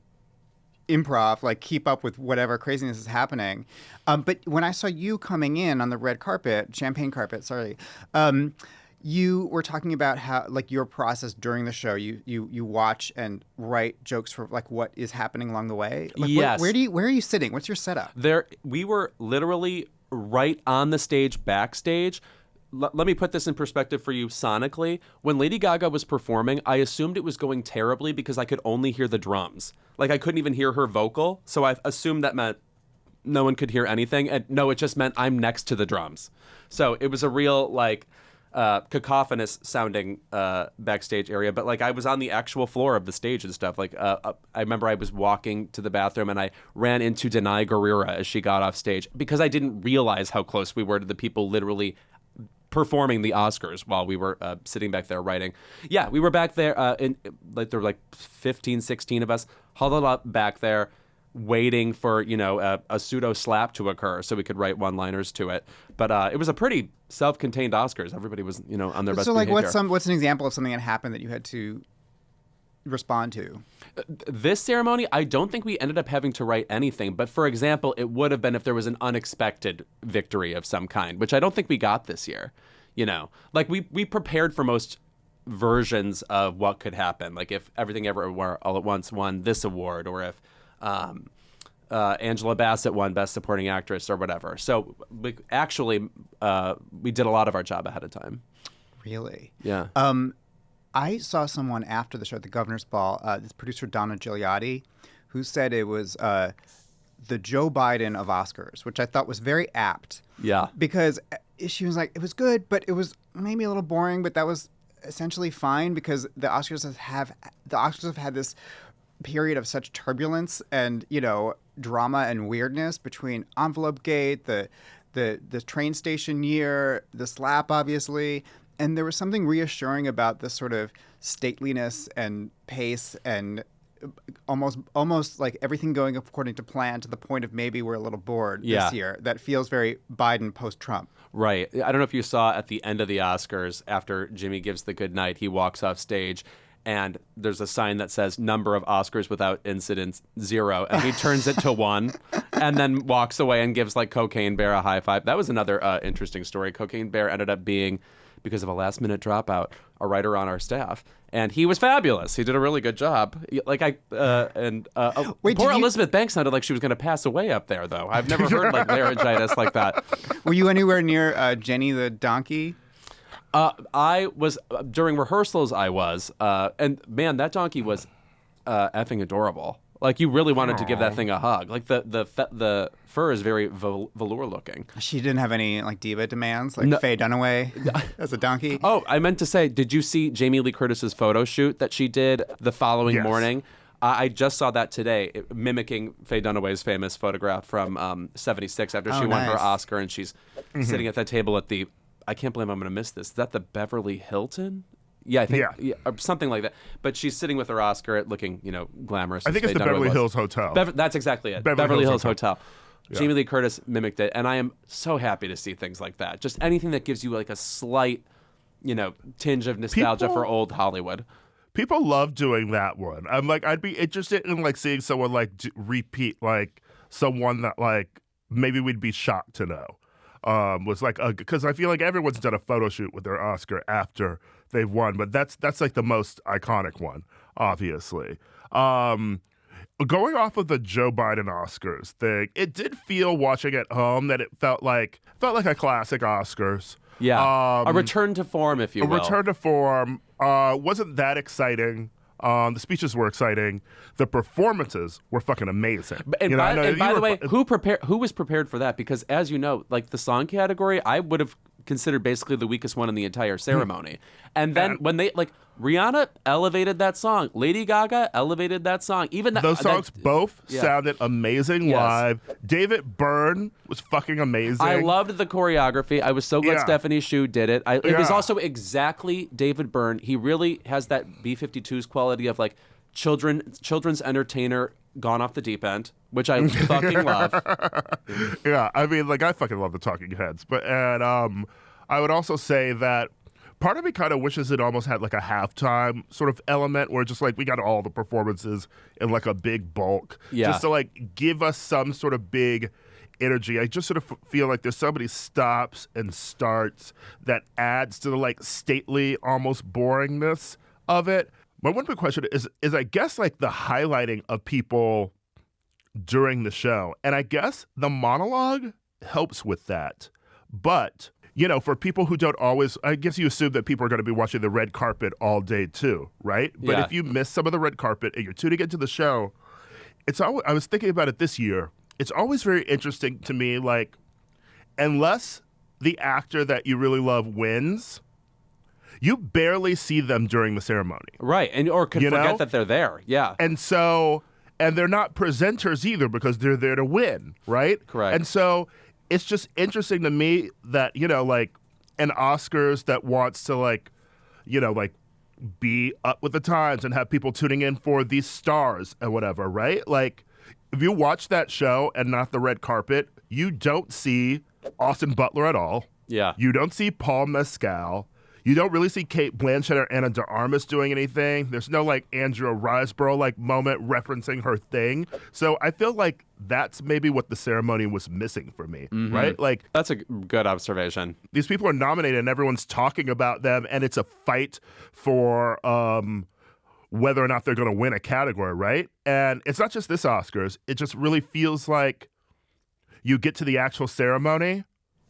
improv, like keep up with whatever craziness is happening. But when I saw you coming in on the red carpet, champagne carpet, sorry, you were talking about how, like, your process during the show, you watch and write jokes for like what is happening along the way. Like, yes. Where are you sitting? What's your setup? We were literally right on the stage, backstage. Let me put this in perspective for you sonically. When Lady Gaga was performing, I assumed it was going terribly because I could only hear the drums. Like, I couldn't even hear her vocal, so I assumed that meant no one could hear anything. And no, it just meant I'm next to the drums. So it was a real, like, cacophonous sounding backstage area, but like I was on the actual floor of the stage and stuff. Like I remember I was walking to the bathroom and I ran into Denai Guerrera as she got off stage because I didn't realize how close we were to the people literally performing the Oscars while we were sitting back there writing. Yeah, we were back there there were like 15, 16 of us huddled up back there waiting for, a pseudo slap to occur so we could write one-liners to it. But it was a pretty self-contained Oscars. Everybody was, on their best behavior. So, like, behavior. what's an example of something that happened that you had to respond to? This ceremony, I don't think we ended up having to write anything. But for example, it would have been if there was an unexpected victory of some kind, which I don't think we got this year. Like we prepared for most versions of what could happen. Like if Everything Everywhere All at Once won this award, or if Angela Bassett won Best Supporting Actress or whatever. So we did a lot of our job ahead of time. Really? Yeah. I saw someone after the show at the Governor's Ball, this producer Donna Gigliotti, who said it was the Joe Biden of Oscars, which I thought was very apt. Yeah. Because she was like, it was good, but it was maybe a little boring, but that was essentially fine because the Oscars have had this period of such turbulence and, drama and weirdness between Envelope Gate, the train station year, the slap, obviously. And there was something reassuring about this sort of stateliness and pace and almost like everything going according to plan, to the point of maybe we're a little bored this year. That feels very Biden post-Trump. Right. I don't know if you saw at the end of the Oscars, after Jimmy gives the good night, he walks off stage and there's a sign that says number of Oscars without incidents 0, and he turns it to 1 and then walks away and gives like Cocaine Bear a high five. That was another interesting story. Cocaine Bear ended up being, because of a last-minute dropout, a writer on our staff, and he was fabulous. He did a really good job. Poor Elizabeth Banks sounded like she was going to pass away up there, though. I've never heard like laryngitis like that. Were you anywhere near Jenny the donkey? I was during rehearsals. I was, and man, that donkey was effing adorable. Like, you really wanted to give that thing a hug. Like, the fur is very velour looking. She didn't have any like diva demands, like Faye Dunaway as a donkey. Oh, I meant to say, did you see Jamie Lee Curtis's photo shoot that she did the following morning? I just saw that today, mimicking Faye Dunaway's famous photograph from '76 after she won her Oscar, and she's sitting at that table at the, I can't believe I'm going to miss this. Is that the Beverly Hilton? Yeah, I think or something like that. But she's sitting with her Oscar, looking, glamorous. I think it's the Beverly Hills Hotel. That's exactly it. Beverly Hills Hotel. Yeah. Jamie Lee Curtis mimicked it, and I am so happy to see things like that. Just anything that gives you like a slight, tinge of nostalgia for old Hollywood. People love doing that one. I'm like, I'd be interested in like seeing someone like repeat like someone that like maybe we'd be shocked to know. Was like, because I feel like everyone's done a photo shoot with their Oscar after they've won, but that's like the most iconic one, obviously. Going off of the Joe Biden Oscars thing, it did feel, watching at home, that it felt like a classic Oscars. Yeah, a return to form, if you will. A return to form. Wasn't that exciting. The speeches were exciting. The performances were fucking amazing. And by the way, who was prepared for that? Because as you know, like the song category, I would have considered basically the weakest one in the entire ceremony. And then when they Rihanna elevated that song, Lady Gaga elevated that song. Even those songs both sounded amazing live. David Byrne was fucking amazing. I loved the choreography. I was so glad Stephanie Hsu did it. It was also exactly David Byrne. He really has that B-52's quality of like children's entertainer gone off the deep end, which I fucking love. Yeah, I mean, like, I fucking love the Talking Heads. And I would also say that part of me kind of wishes it almost had like a halftime sort of element where just like we got all the performances in like a big bulk. Yeah. Just to like give us some sort of big energy. I just sort of feel like there's so many stops and starts that adds to the like stately, almost boringness of it. My one big question is I guess like the highlighting of people during the show. And I guess the monologue helps with that. But, for people who don't always, I guess you assume that people are going to be watching the red carpet all day too, right? But if you miss some of the red carpet and you're tuning into the show, I was thinking about it this year. It's always very interesting to me, like, unless the actor that you really love wins, you barely see them during the ceremony. Right, or could forget that they're there, yeah. And so, and they're not presenters either because they're there to win, right? Correct. And so it's just interesting to me that, like an Oscars that wants to like be up with the times and have people tuning in for these stars and whatever, right? Like, if you watch that show and not the red carpet, you don't see Austin Butler at all. Yeah. You don't see Paul Mescal. You don't really see Cate Blanchett or Ana de Armas doing anything. There's no like Andrea Riseborough like moment referencing her thing. So I feel like that's maybe what the ceremony was missing for me, right? Like, that's a good observation. These people are nominated and everyone's talking about them, and it's a fight for whether or not they're going to win a category, right? And it's not just this Oscars. It just really feels like you get to the actual ceremony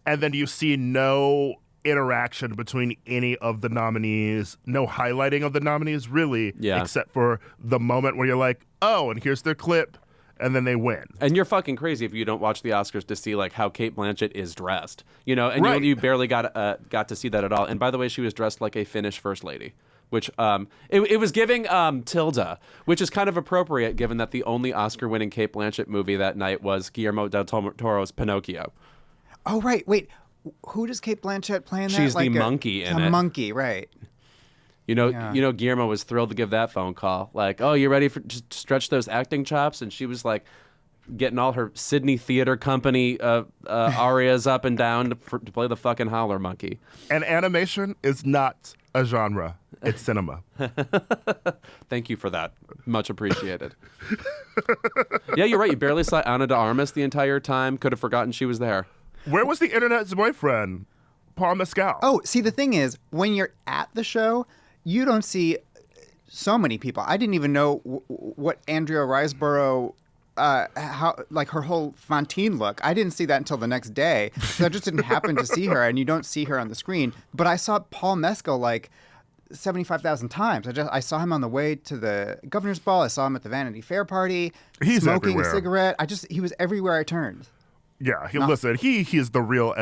and then you see no interaction between any of the nominees, no highlighting of the nominees really, except for the moment where you're like, oh, and here's their clip, and then they win. And you're fucking crazy if you don't watch the Oscars to see like how Cate Blanchett is dressed, and you barely got to see that at all. And by the way, she was dressed like a Finnish first lady, which it was giving Tilda, which is kind of appropriate given that the only Oscar-winning Cate Blanchett movie that night was Guillermo del Toro's Pinocchio. Oh, right. Wait. who does Cate Blanchett play in that? She's the monkey in it. A monkey, right? Guillermo was thrilled to give that phone call. Like, oh, you ready for just stretch those acting chops? And she was like, getting all her Sydney Theater Company arias up and down to play the fucking howler monkey. And animation is not a genre; it's cinema. Thank you for that. Much appreciated. Yeah, you're right. You barely saw Ana de Armas the entire time. Could have forgotten she was there. Where was the internet's boyfriend, Paul Mescal? Oh, see, the thing is, when you're at the show, you don't see so many people. I didn't even know what Andrea Riseborough, how like her whole Fantine look. I didn't see that until the next day. So I just didn't happen to see her, and you don't see her on the screen. But I saw Paul Mescal like 75,000 times. I saw him on the way to the governor's ball. I saw him at the Vanity Fair party. He's smoking everywhere. a cigarette. He was everywhere I turned. Yeah, listen, he's the real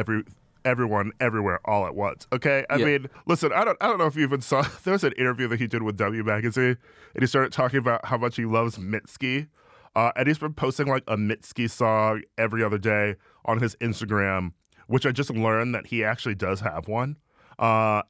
everyone everywhere all at once. Okay, I mean, listen, I don't know if you even saw. There was an interview that he did with W Magazine, and he started talking about how much he loves Mitski, and he's been posting like a Mitski song every other day on his Instagram, which I just learned that he actually does have one.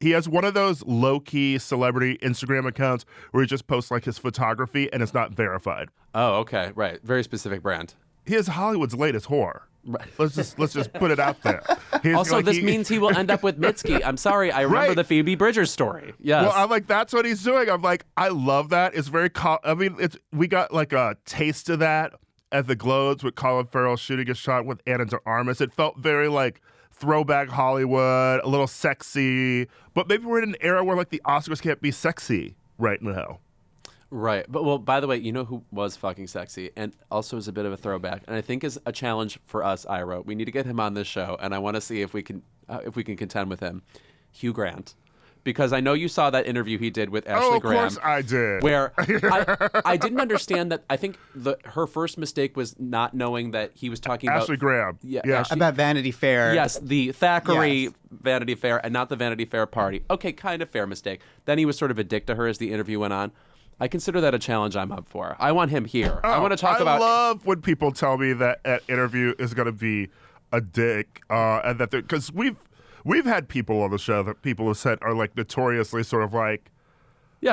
He has one of those low-key celebrity Instagram accounts where he just posts like his photography and it's not verified. Oh, okay, right. Very specific brand. He is Hollywood's latest whore. Right. Let's just put it out there. This means he will end up with Mitski. I'm sorry, I remember Right. the Phoebe Bridgers story. Yes. Well, I'm like, that's what he's doing. I'm like, I love that. It's very. We got like a taste of that at the Globes with Colin Farrell shooting a shot with Ana de Armas. It felt very like throwback Hollywood, a little sexy. But maybe we're in an era where like the Oscars can't be sexy right now. Right. But, well, by the way, you know who was fucking sexy and also is a bit of a throwback and I think is a challenge for us, Ira. We need to get him on this show, and I want to see if we can contend with him. Hugh Grant. Because I know you saw that interview he did with Ashley Graham. Of course I did. Where I didn't understand that. I think her first mistake was not knowing that he was talking about Ashley Graham. Yeah. About Vanity Fair. Yes, the Thackeray Yes. Vanity Fair and not the Vanity Fair party. Okay, kind of fair mistake. Then he was sort of a dick to her as the interview went on. I consider that a challenge I'm up for. I want him here. I want to talk about. I love when people tell me that an interview is going to be a dick, and that because we've had people on the show that people have said are like notoriously sort of like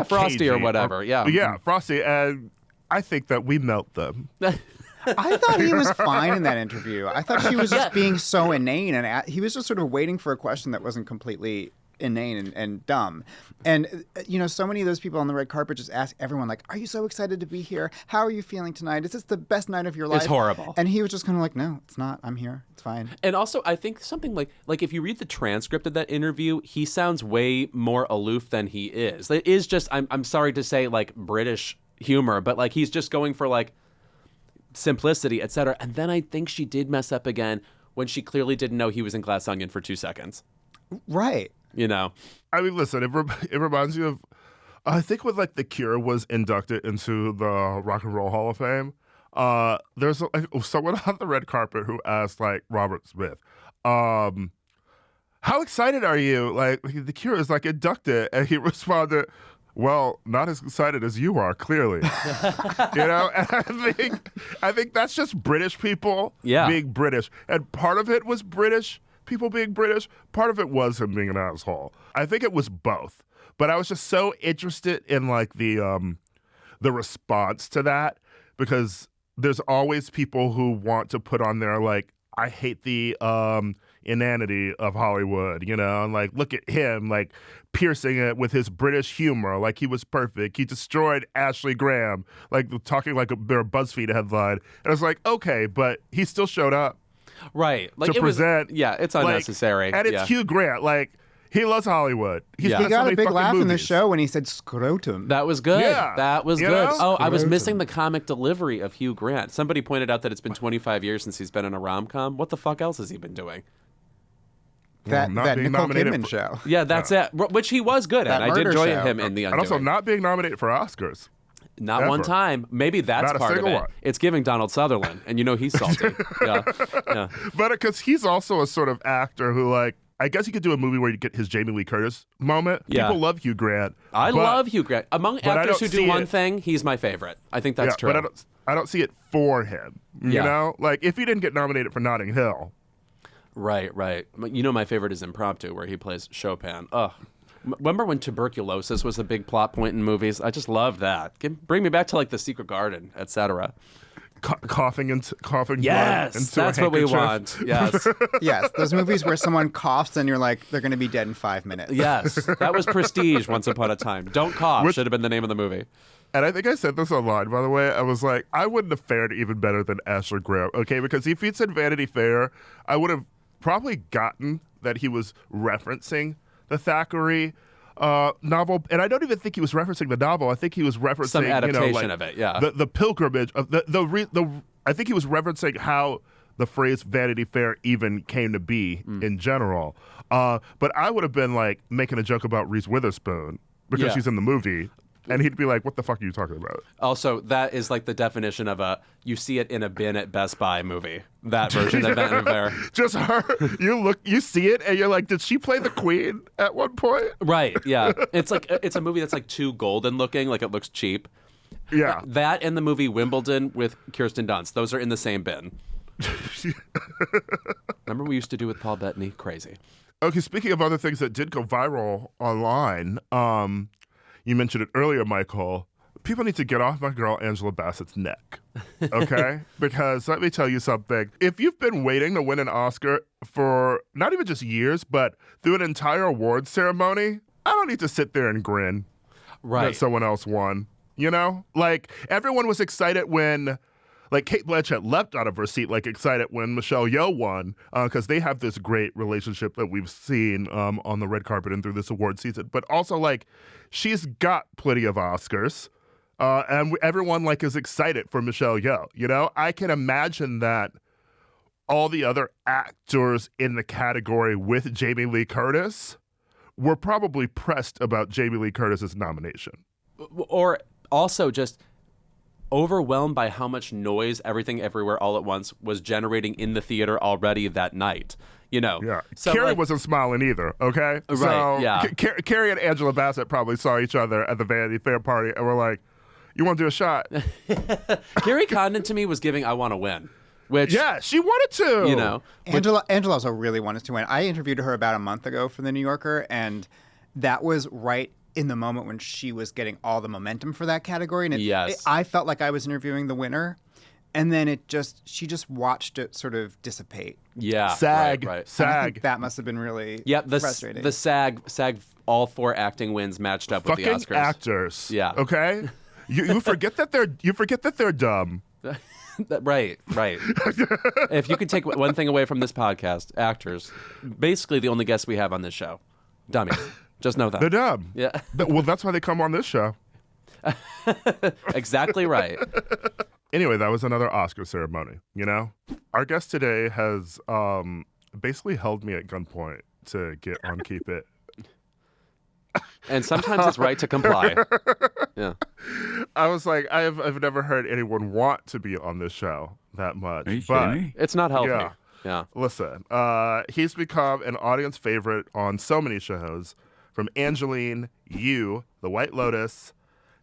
Frosty cagey or whatever. Yeah, Frosty, and I think that we melt them. I thought he was fine in that interview. I thought she was just being so inane, and he was just sort of waiting for a question that wasn't completely inane and dumb. And, so many of those people on the red carpet just ask everyone, like, are you so excited to be here? How are you feeling tonight? Is this the best night of your life? It's horrible. And he was just kind of like, no, it's not. I'm here. It's fine. And also, I think something like if you read the transcript of that interview, he sounds way more aloof than he is. It is just, I'm sorry to say, like, British humor, but, like, he's just going for, like, simplicity, etc. And then I think she did mess up again when she clearly didn't know he was in Glass Onion for 2 seconds. Right. I mean, listen, it reminds you of, I think when like The Cure was inducted into the Rock and Roll Hall of Fame, there's someone on the red carpet who asked like Robert Smith, how excited are you? Like The Cure is like inducted, and he responded, well, not as excited as you are, clearly. And I think that's just British people being British, and part of it was people being British, part of it was him being an asshole. I think it was both. But I was just so interested in like the response to that, because there's always people who want to put on their like, I hate the inanity of Hollywood, and like look at him like piercing it with his British humor, like he was perfect. He destroyed Ashley Graham, like talking like their BuzzFeed headline. And I was like, okay, but he still showed up. Right. Like to present. It's unnecessary. And it's Hugh Grant. Like, he loves Hollywood. He got a big laugh in the show when he said scrotum. That was good. Yeah. That was good. know? Oh, I was missing the comic delivery of Hugh Grant. Somebody pointed out that it's been 25 years since he's been in a rom-com. What the fuck else has he been doing? That Nicole Kidman show. Yeah, that's it. Which he was good at. I did enjoy him in The Undoing. And also not being nominated for Oscars. Not Ever. one time. Maybe that's Not a part of single it. one. It's giving Donald Sutherland, and he's salty. Yeah. But because he's also a sort of actor who, like, I guess he could do a movie where you get his Jamie Lee Curtis moment. Yeah. People love Hugh Grant. I love Hugh Grant. Among actors who do one thing, he's my favorite. I think that's true. But I don't see it for him. You know? Like, if he didn't get nominated for Notting Hill, Right. You know, my favorite is Impromptu, where he plays Chopin. Ugh. Remember when tuberculosis was a big plot point in movies? I just love that. Bring me back to like The Secret Garden, etc. Coughing blood Yes, into that's a what we handkerchief. want. Yes. Yes, those movies where someone coughs and you're like, they're going to be dead in 5 minutes. Yes, that was Prestige once upon a time. Don't cough should have been the name of the movie. And I think I said this online, by the way. I was like, I wouldn't have fared even better than Asher Graham, okay? Because if he'd said Vanity Fair, I would have probably gotten that he was referencing the Thackeray novel. And I don't even think he was referencing the novel. I think he was referencing Some adaptation of it, yeah. the pilgrimage of I think he was referencing how the phrase Vanity Fair even came to be in general. But I would have been like making a joke about Reese Witherspoon because she's in the movie. And he'd be like, what the fuck are you talking about? Also, that is like the definition of you see it in a bin at Best Buy movie. That version of Vanity Fair. Just her. You see it, and you're like, did she play the queen at one point? Right, yeah. It's a movie that's like too golden looking, like it looks cheap. Yeah. That and the movie Wimbledon with Kirsten Dunst. Those are in the same bin. Remember we used to do with Paul Bettany? Crazy. Okay, speaking of other things that did go viral online, you mentioned it earlier, Michael. People need to get off my girl Angela Bassett's neck, okay? Because let me tell you something. If you've been waiting to win an Oscar for not even just years, but through an entire awards ceremony, I don't need to sit there and grin that someone else won. You know? Like, everyone was excited when, like, Cate Blanchett leapt out of her seat, like, excited when Michelle Yeoh won, because they have this great relationship that we've seen on the red carpet and through this award season. But also, like, she's got plenty of Oscars, and everyone, like, is excited for Michelle Yeoh, you know? I can imagine that all the other actors in the category with Jamie Lee Curtis were probably pressed about Jamie Lee Curtis's nomination. Or also just overwhelmed by how much noise Everything Everywhere All at Once was generating in the theater already that night. You know, yeah. So, Carrie like, wasn't smiling either. Okay, right? So, yeah. Carrie and Angela Bassett probably saw each other at the Vanity Fair party and were like, "You want to do a shot?" Carrie Condon to me was giving "I Want to Win," which she wanted to. You know, Angela also really wanted to win. I interviewed her about a month ago for the New Yorker, and that was right in the moment when she was getting all the momentum for that category. And I felt like I was interviewing the winner. And then she just watched it sort of dissipate. Yeah. SAG. Right. SAG. I think that must have been really frustrating. The SAG, all 4 acting wins matched up Fucking with the Oscars. Actors. Yeah. Okay? You forget that they're dumb. Right. If you could take one thing away from this podcast, actors, basically the only guests we have on this show, dummies. Just know that. They're dumb. Yeah. Well, that's why they come on this show. Exactly right. Anyway, that was another Oscar ceremony, you know? Our guest today has basically held me at gunpoint to get on Keep It. And sometimes it's right to comply. Yeah. I was like, I've never heard anyone want to be on this show that much. Are you kidding me? It's not healthy. Yeah. Listen, he's become an audience favorite on so many shows, from Angeline, You, The White Lotus.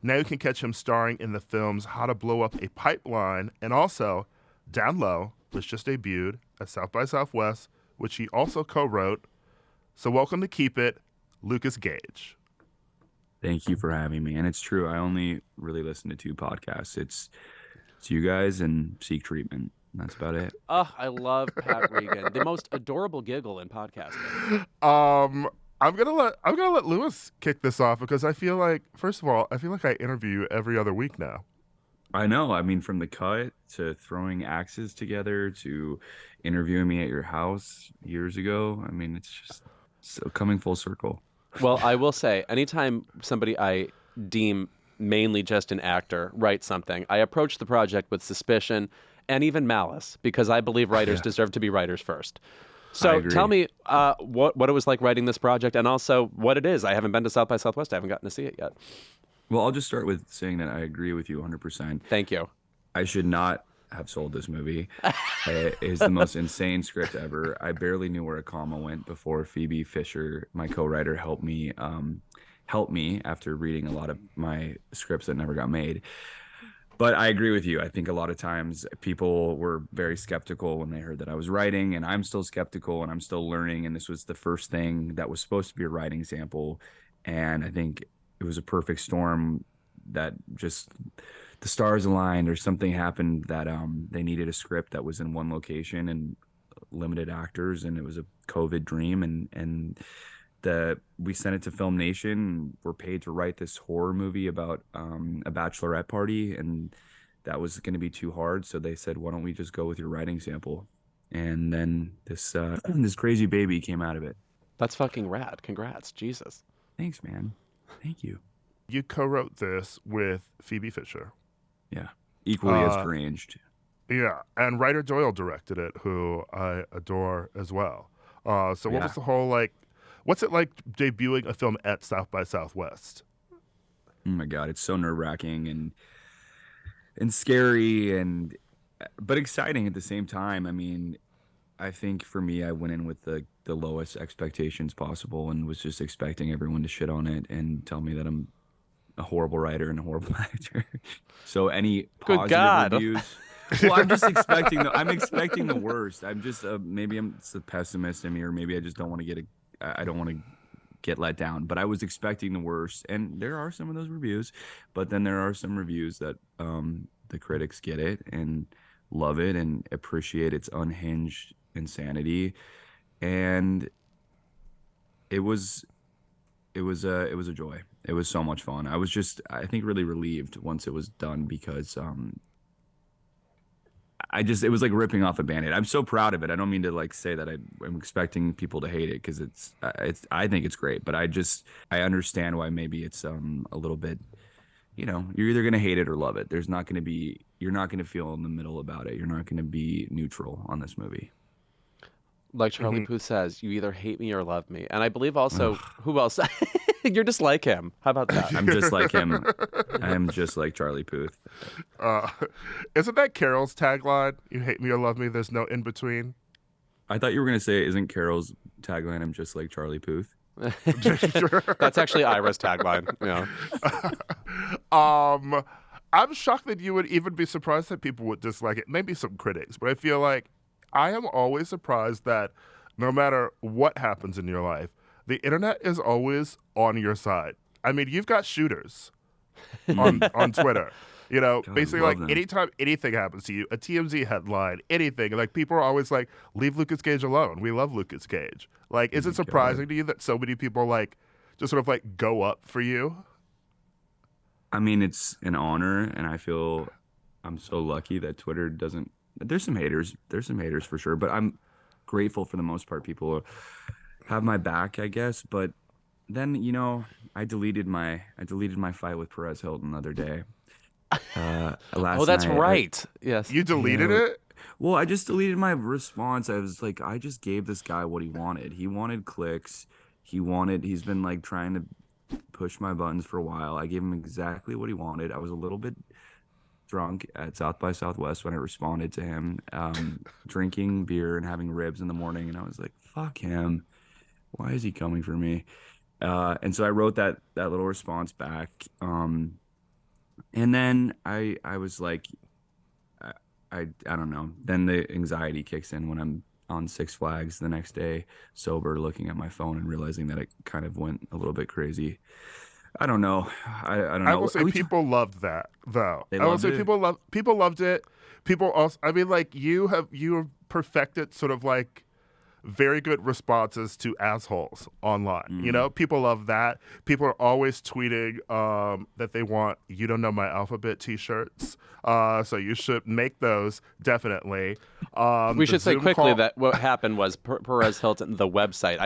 Now you can catch him starring in the films How to Blow Up a Pipeline and also Down Low, which just debuted at South by Southwest, which he also co-wrote. So welcome to Keep It, Lukas Gage. Thank you for having me. And it's true, I only really listen to 2 podcasts. It's you guys and Seek Treatment. That's about it. Oh, I love Pat Regan. The most adorable giggle in podcasting. I'm gonna let Lewis kick this off because I feel like, first of all, I interview you every other week now. I know. I mean, from the cut to throwing axes together to interviewing me at your house years ago. I mean, it's just so coming full circle. Well, I will say, anytime somebody I deem mainly just an actor writes something, I approach the project with suspicion and even malice because I believe writers deserve to be writers first. So tell me what it was like writing this project and also what it is. I haven't been to South by Southwest. I haven't gotten to see it yet. Well, I'll just start with saying that I agree with you 100%. Thank you. I should not have sold this movie. It is the most insane script ever. I barely knew where a comma went before Phoebe Fisher, my co-writer, helped me after reading a lot of my scripts that never got made. But I agree with you. I think a lot of times people were very skeptical when they heard that I was writing, and I'm still skeptical and I'm still learning. And this was the first thing that was supposed to be a writing sample. And I think it was a perfect storm that just the stars aligned or something happened that they needed a script that was in one location and limited actors, and it was a COVID dream. And we sent it to Film Nation. We're paid to write this horror movie about a bachelorette party, and that was going to be too hard. So they said, "Why don't we just go with your writing sample?" And then this crazy baby came out of it. That's fucking rad. Congrats, Jesus. Thanks, man. Thank you. You co-wrote this with Phoebe Fisher. Yeah, equally as deranged. Yeah, and Ryder Doyle directed it, who I adore as well. So what was the whole what's it like debuting a film at South by Southwest? Oh my God, it's so nerve-wracking and scary but exciting at the same time. I mean, I think for me, I went in with the lowest expectations possible and was just expecting everyone to shit on it and tell me that I'm a horrible writer and a horrible actor. So any positive reviews. Well, I'm just expecting the worst. I'm just maybe it's the pessimist in me, or maybe I just don't want to I don't want to get let down. But I was expecting the worst, and there are some of those reviews. But then there are some reviews that the critics get it and love it and appreciate its unhinged insanity, and it was a joy. It was so much fun. I was just, I think, really relieved once it was done, because it was like ripping off a Band-Aid. I'm so proud of it. I don't mean to say that I'm expecting people to hate it, because I think it's great, but I understand why maybe it's a little bit, you're either going to hate it or love it. You're not going to feel in the middle about it. You're not going to be neutral on this movie. Like Charlie Puth says, you either hate me or love me. And I believe also, who else? You're just like him. How about that? I'm just like him. I'm just like Charlie Puth. Isn't that Carol's tagline? You hate me or love me, there's no in between. I thought you were going to say, isn't Carol's tagline, I'm just like Charlie Puth? That's actually Ira's tagline. Yeah. I'm shocked that you would even be surprised that people would dislike it. Maybe some critics, but I feel like I am always surprised that no matter what happens in your life, the internet is always on your side. I mean, you've got shooters on Twitter. God, basically them. Anytime anything happens to you, a TMZ headline, anything, people are always like, leave Lukas Gage alone. We love Lukas Gage. Is it surprising to you that so many people just sort of go up for you? I mean, it's an honor, and I feel I'm so lucky that Twitter doesn't. There's some haters for sure, but I'm grateful for the most part. People have my back, I guess. But then, I deleted my fight with Perez Hilton the other day. Last that's night. right. Yes. You deleted it? Well, I just deleted my response. I was like, I just gave this guy what he wanted. He wanted clicks. He's been trying to push my buttons for a while. I gave him exactly what he wanted. I was a little bit drunk at South by Southwest when I responded to him, drinking beer and having ribs in the morning, and I was like, fuck him. Why is he coming for me? And so I wrote that little response back. And then I was like, I don't know. Then the anxiety kicks in when I'm on Six Flags the next day, sober, looking at my phone and realizing that it kind of went a little bit crazy. I don't know. I don't know. I will say people loved that, though. They loved it? People loved it. People also, I mean, you have perfected sort of very good responses to assholes online. People love that. People are always tweeting that they want "You Don't Know My Alphabet" T-shirts. So you should make those, definitely. We should say quickly that what happened was Perez Hilton, the website.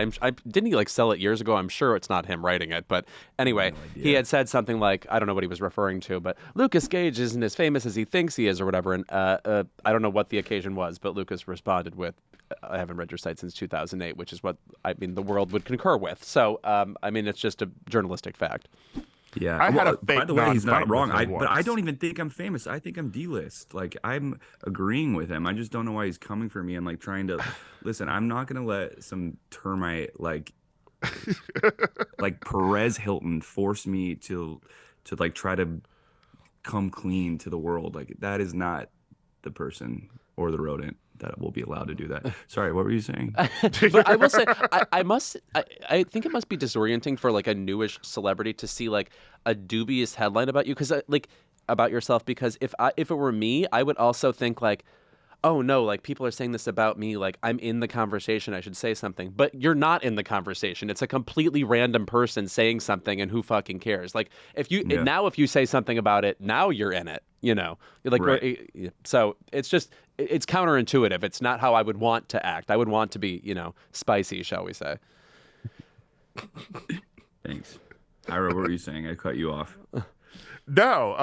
Didn't he sell it years ago? I'm sure it's not him writing it, but anyway, he had said something like, I don't know what he was referring to, but Lukas Gage isn't as famous as he thinks he is, or whatever. And I don't know what the occasion was, but Lukas responded with, I haven't read your site since 2008, which is what the world would concur with. So, it's just a journalistic fact. Yeah. I had a fake by the way, he's not wrong. with him But I once. don't even think I'm famous. I think I'm D-list. I'm agreeing with him. I just don't know why he's coming for me and trying to listen. I'm not gonna let some termite like Perez Hilton force me to try to come clean to the world. Like, that is not the person or the rodent that will be allowed to do that. Sorry, what were you saying? But I will say, I think it must be disorienting for like a newish celebrity to see like a dubious headline about you, because like about yourself. Because if it were me, I would also think like, oh no, like people are saying this about me, like I'm in the conversation, I should say something. But you're not in the conversation. It's a completely random person saying something, and who fucking cares? Like if you now if you say something about it, now you're in it, you know. Like Right. so it's counterintuitive. It's not how I would want to act. I would want to be, you know, spicy, shall we say. Thanks. Ira, what were you saying? I cut you off. No,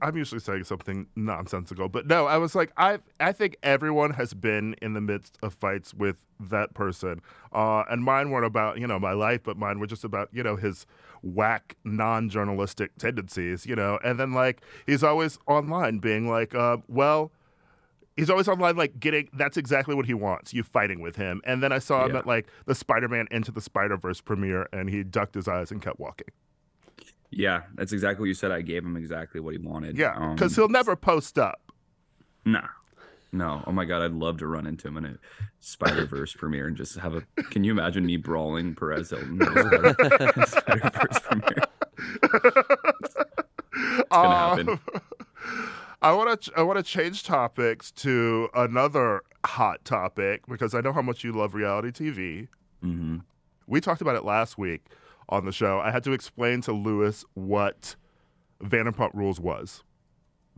I'm usually saying something nonsensical, but no, I was like, I think everyone has been in the midst of fights with that person, and mine weren't about, you know, my life, but mine were just about, you know, his whack non-journalistic tendencies, you know, and then like he's always online being like, well. He's always online, like, that's exactly what he wants, you fighting with him. And then I saw him at, like, the Spider-Man Into the Spider-Verse premiere, and he ducked his eyes and kept walking. Yeah, that's exactly what you said. I gave him exactly what he wanted. Yeah, because he'll never post up. No. Oh, my God, I'd love to run into him in a Spider-Verse premiere and just have can you imagine me brawling Perez Hilton at a Spider-Verse premiere? It's going to happen. I want to change topics to another hot topic, because I know how much you love reality TV. Mm-hmm. We talked about it last week on the show. I had to explain to Lewis what Vanderpump Rules was.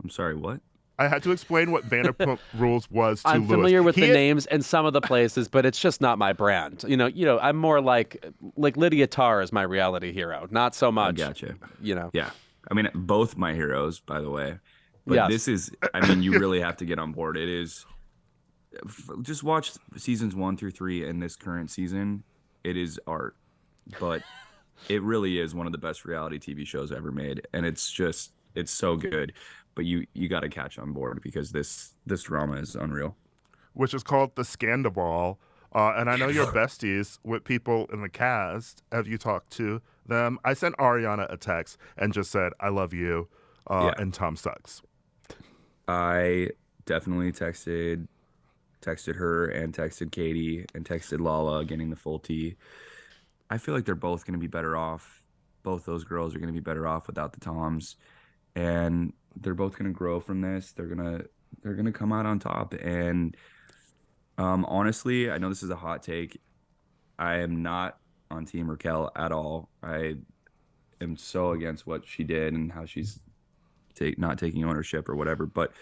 I'm sorry, what? I had to explain what Vanderpump Rules was to Lewis. I'm familiar with the names and some of the places, but it's just not my brand. You know, I'm more like Lydia Tarr is my reality hero, not so much. I gotcha. You know. Yeah. I mean, both my heroes, by the way. But yes. This is, I mean, you really have to get on board. It is, just watch seasons 1 through 3 and this current season. It is art. But it really is one of the best reality TV shows ever made. And it's so good. But you got to catch on board, because this drama is unreal. Which is called The Scandival. And I know you're besties with people in the cast. Have you talked to them? I sent Ariana a text and just said, I love you, and Tom sucks. I definitely texted her and texted Katie and texted Lala, getting the full tea. I feel like they're both going to be better off. Both those girls are going to be better off without the Toms, and they're both going to grow from this. They're gonna come out on top. And honestly, I know this is a hot take. I am not on Team Raquel at all. I am so against what she did and how she's not taking ownership or whatever, but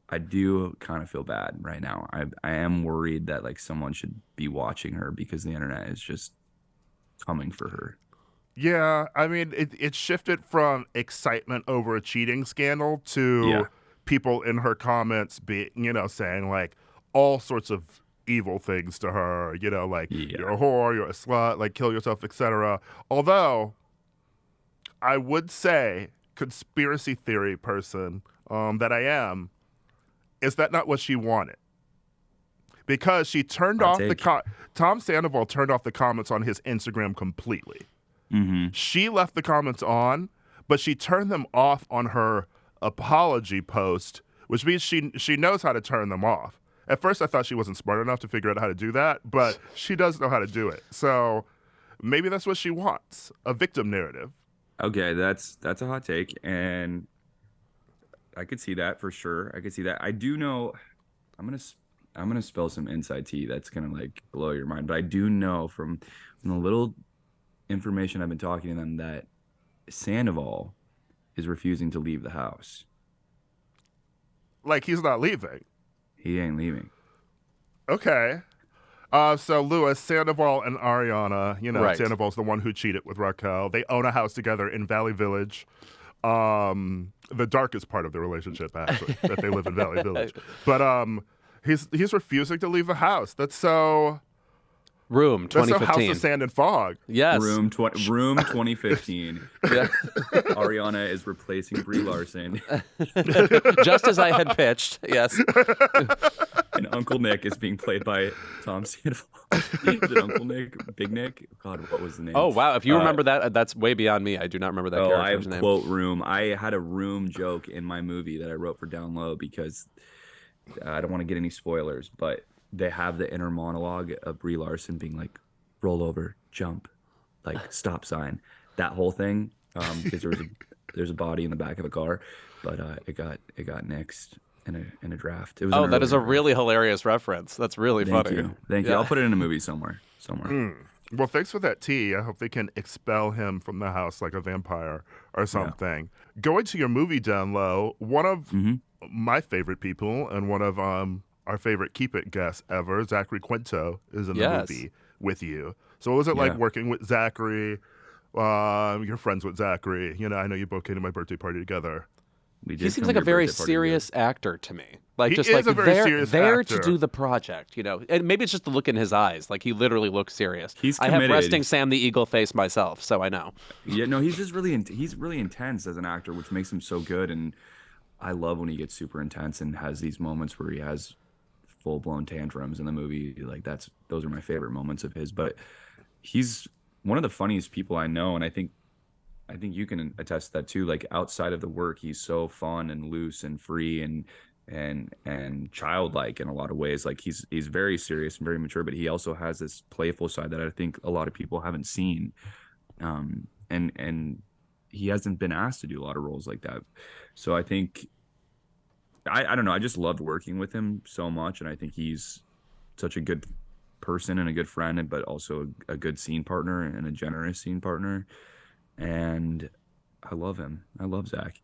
I do kind of feel bad right now. I am worried that like someone should be watching her, because the internet is just coming for her. Yeah, I mean, it shifted from excitement over a cheating scandal to people in her comments saying like all sorts of evil things to her, you know, like you're a whore, you're a slut, like kill yourself, etc. Although I would say, conspiracy theory person that I am, is that not what she wanted? Because she turned off Tom Sandoval turned off the comments on his Instagram completely. Mm-hmm. She left the comments on, but she turned them off on her apology post, which means she knows how to turn them off. At first, I thought she wasn't smart enough to figure out how to do that, but she does know how to do it. So maybe that's what she wants, a victim narrative. Okay, that's a hot take, and I could see that for sure. I could see that. I do know. I'm gonna spill some inside tea that's gonna like blow your mind, but I do know from the little information I've been talking to them that Sandoval is refusing to leave the house. Like he's not leaving. He ain't leaving. Okay. So Lewis, Sandoval, and Ariana, you know, right. Sandoval's the one who cheated with Raquel. They own a house together in Valley Village. The darkest part of the relationship, actually, that they live in Valley Village. But he's refusing to leave the house. That's so... Room 2015. That's so House of Sand and Fog. Yes. Room 2015. Yeah. Ariana is replacing Brie Larson. Just as I had pitched, yes. And Uncle Nick is being played by Tom Sandoval. Is it Uncle Nick? Big Nick? God, what was the name? Oh wow! If you remember that, that's way beyond me. I do not remember that I character's have name. quote room. I had a room joke in my movie that I wrote for Down Low because I don't want to get any spoilers, but they have the inner monologue of Brie Larson being like, roll over, jump, like stop sign, that whole thing. Because there's a body in the back of a car, but it got nixed in a draft. It was that is a really hilarious reference. That's really funny. Thank you. I'll put it in a movie somewhere. Well, thanks for that tea. I hope they can expel him from the house like a vampire or something. Yeah. Going to your movie, Down Low, one of my favorite people and one of our favorite Keep It guests ever, Zachary Quinto, is in the movie with you. So what was it like working with Zachary? You're friends with Zachary. You know, I know you both came to my birthday party together. He seems like a very serious actor to me. Like, he just is like a very serious there actor. to do the project, you know. And maybe it's just the look in his eyes. Like, he literally looks serious. He's I committed. have resting Sam the Eagle face myself, so I know. Yeah, no, he's just he's really intense as an actor, which makes him so good. And I love when he gets super intense and has these moments where he has full-blown tantrums in the movie. Like, those are my favorite moments of his. But he's one of the funniest people I know, and I think you can attest to that too. Like, outside of the work, he's so fun and loose and free and childlike in a lot of ways. Like, he's very serious and very mature, but he also has this playful side that I think a lot of people haven't seen. And he hasn't been asked to do a lot of roles like that. So I think I don't know. I just loved working with him so much, and I think he's such a good person and a good friend, but also a good scene partner and a generous scene partner. And I love him. I love Zach.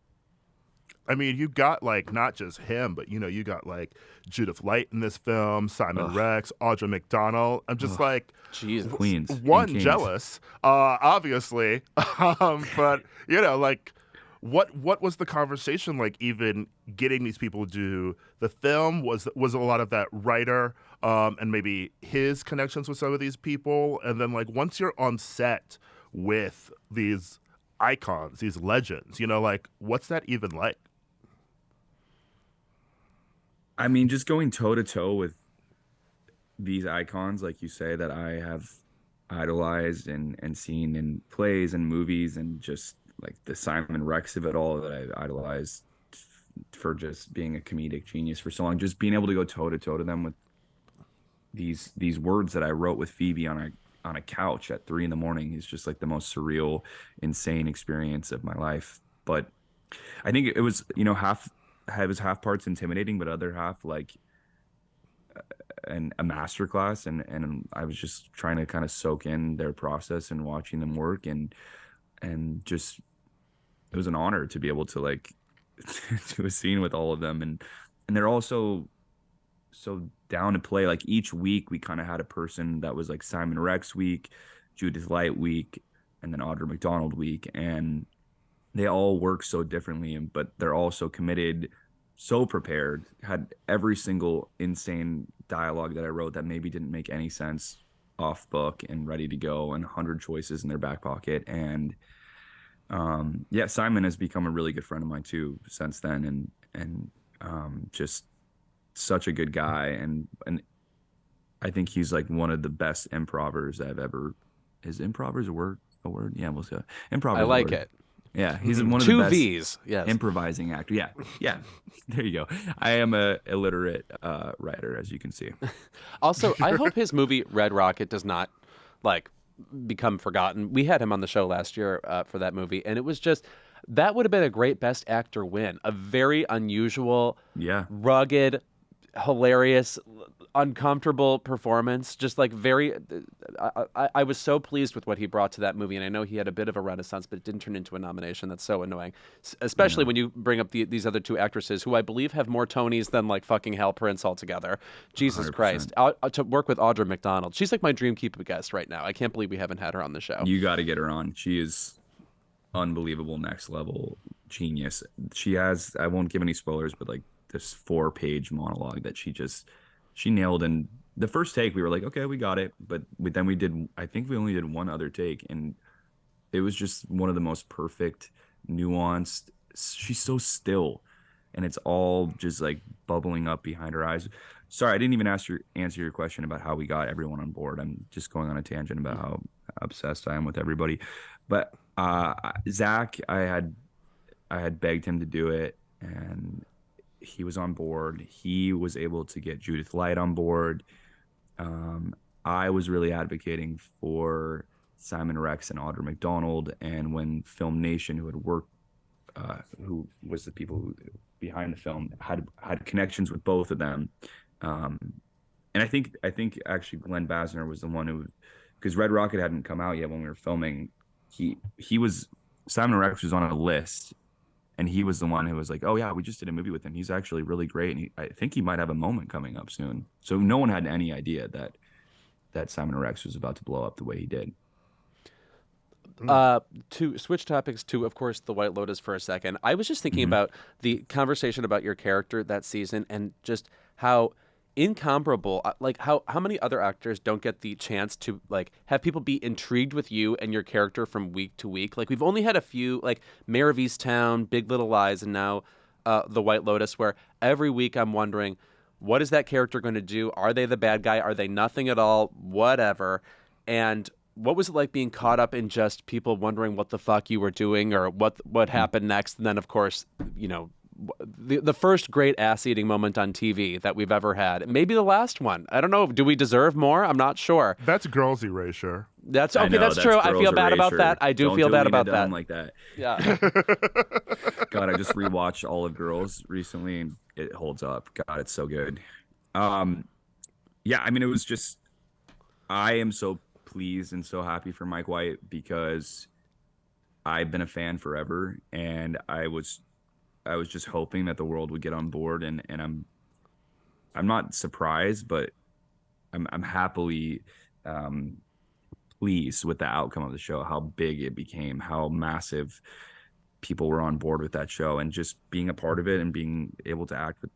I mean, you got like not just him, but you know, you got like Judith Light in this film, Simon Rex, Audra McDonald. I'm just like, Jesus. Queens. One, jealous, obviously, but you know, like, what was the conversation like? Even getting these people to do the film, was a lot of that writer and maybe his connections with some of these people, and then like once you're on set with these icons, these legends, you know, like what's that even like? I mean, just going toe to toe with these icons, like you say, that I have idolized and seen in plays and movies, and just like the Simon Rex of it all that I idolized for just being a comedic genius for so long, just being able to go toe to toe to them with these words that I wrote with Phoebe on a couch at 3 a.m. is just like the most surreal, insane experience of my life. But I think it was, you know, half parts intimidating, but other half like a masterclass. And I was just trying to kind of soak in their process and watching them work. And just, it was an honor to be able to like do a scene with all of them. And they're also so down to play. Like each week we kind of had a person that was like Simon Rex week, Judith Light week, and then Audra McDonald week, and they all work so differently, but they're all so committed, so prepared, had every single insane dialogue that I wrote that maybe didn't make any sense off book and ready to go, and 100 choices in their back pocket. And Simon has become a really good friend of mine too since then, and just such a good guy, and I think he's like one of the best improvers I've ever. Is improvers a word? Yeah, we'll say improv. I like it. Yeah, he's one of Two the best V's. Yes. improvising actor. Yeah. There you go. I am a illiterate writer, as you can see. Also, I hope his movie Red Rocket does not like become forgotten. We had him on the show last year for that movie, and it was just. That would have been a great Best Actor win. A very unusual, rugged, hilarious, uncomfortable performance. Just like very, I was so pleased with what he brought to that movie, and I know he had a bit of a renaissance, but it didn't turn into a nomination. That's so annoying, especially when you bring up these other two actresses who I believe have more Tonys than like fucking Hal Prince altogether. Jesus 100%. Christ. To work with Audra McDonald, she's like my dream Keep It guest right now. I can't believe we haven't had her on the show. You got to get her on. She is unbelievable, next level genius. She has, I won't give any spoilers, but like this 4-page monologue that she nailed. In the first take we were like, okay, we got it, but then I think we only did one other take, and it was just one of the most perfect, nuanced. She's so still, and it's all just like bubbling up behind her eyes. sorry, I didn't even answer your question about how we got everyone on board. I'm just going on a tangent about how obsessed I am with everybody. But Zach, I had begged him to do it, and he was on board. He was able to get Judith Light on board. I was really advocating for Simon Rex and Audra McDonald, and when Film Nation, who had worked, who was the people behind the film, had connections with both of them, and I think actually Glenn Basner was the one who, because Red Rocket hadn't come out yet when we were filming, Simon Rex was on a list, and he was the one who was like, oh yeah, we just did a movie with him. He's actually really great, and I think he might have a moment coming up soon. So no one had any idea that Simon Rex was about to blow up the way he did. To switch topics to, of course, The White Lotus for a second, I was just thinking about the conversation about your character that season and just how incomparable, like how many other actors don't get the chance to like have people be intrigued with you and your character from week to week. Like we've only had a few, like Mayor of Easttown, Big Little Lies, and now The White Lotus, where every week I'm wondering, what is that character going to do? Are they the bad guy? Are they nothing at all? Whatever. And what was it like being caught up in just people wondering what the fuck you were doing or what happened next? And then, of course, you know, the first great ass-eating moment on TV that we've ever had. Maybe the last one. I don't know. Do we deserve more? I'm not sure. That's girls' erasure. That's okay. That's true. I feel bad about that. I do feel bad about that. Like that. Yeah. God, I just rewatched all of Girls recently, and it holds up. God, it's so good. Yeah, I mean, it was just, I am so pleased and so happy for Mike White because I've been a fan forever, and I was just hoping that the world would get on board, and I'm not surprised, but I'm happily pleased with the outcome of the show, how big it became, how massive people were on board with that show, and just being a part of it and being able to act with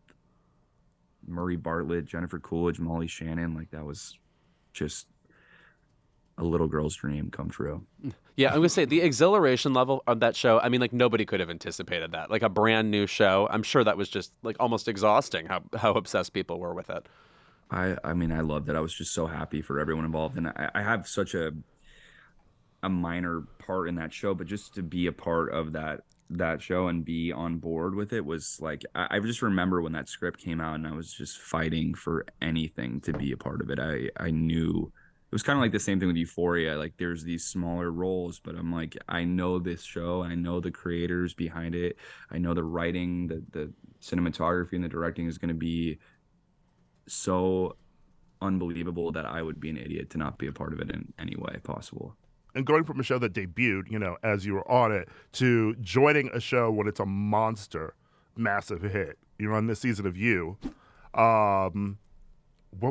Murray Bartlett, Jennifer Coolidge, Molly Shannon, like that was just a little girl's dream come true. Yeah, I'm going to say the exhilaration level of that show, I mean, like nobody could have anticipated that. Like a brand new show. I'm sure that was just like almost exhausting how obsessed people were with it. I mean, I loved it. I was just so happy for everyone involved. And I have such a minor part in that show, but just to be a part of that show and be on board with it was like, I just remember when that script came out and I was just fighting for anything to be a part of it. I knew it was kind of like the same thing with Euphoria. Like there's these smaller roles, but I'm like, I know this show. I know the creators behind it. I know the writing, the cinematography and the directing is going to be so unbelievable that I would be an idiot to not be a part of it in any way possible. And going from a show that debuted, you know, as you were on it, to joining a show when it's a monster, massive hit. You're on this season of You. What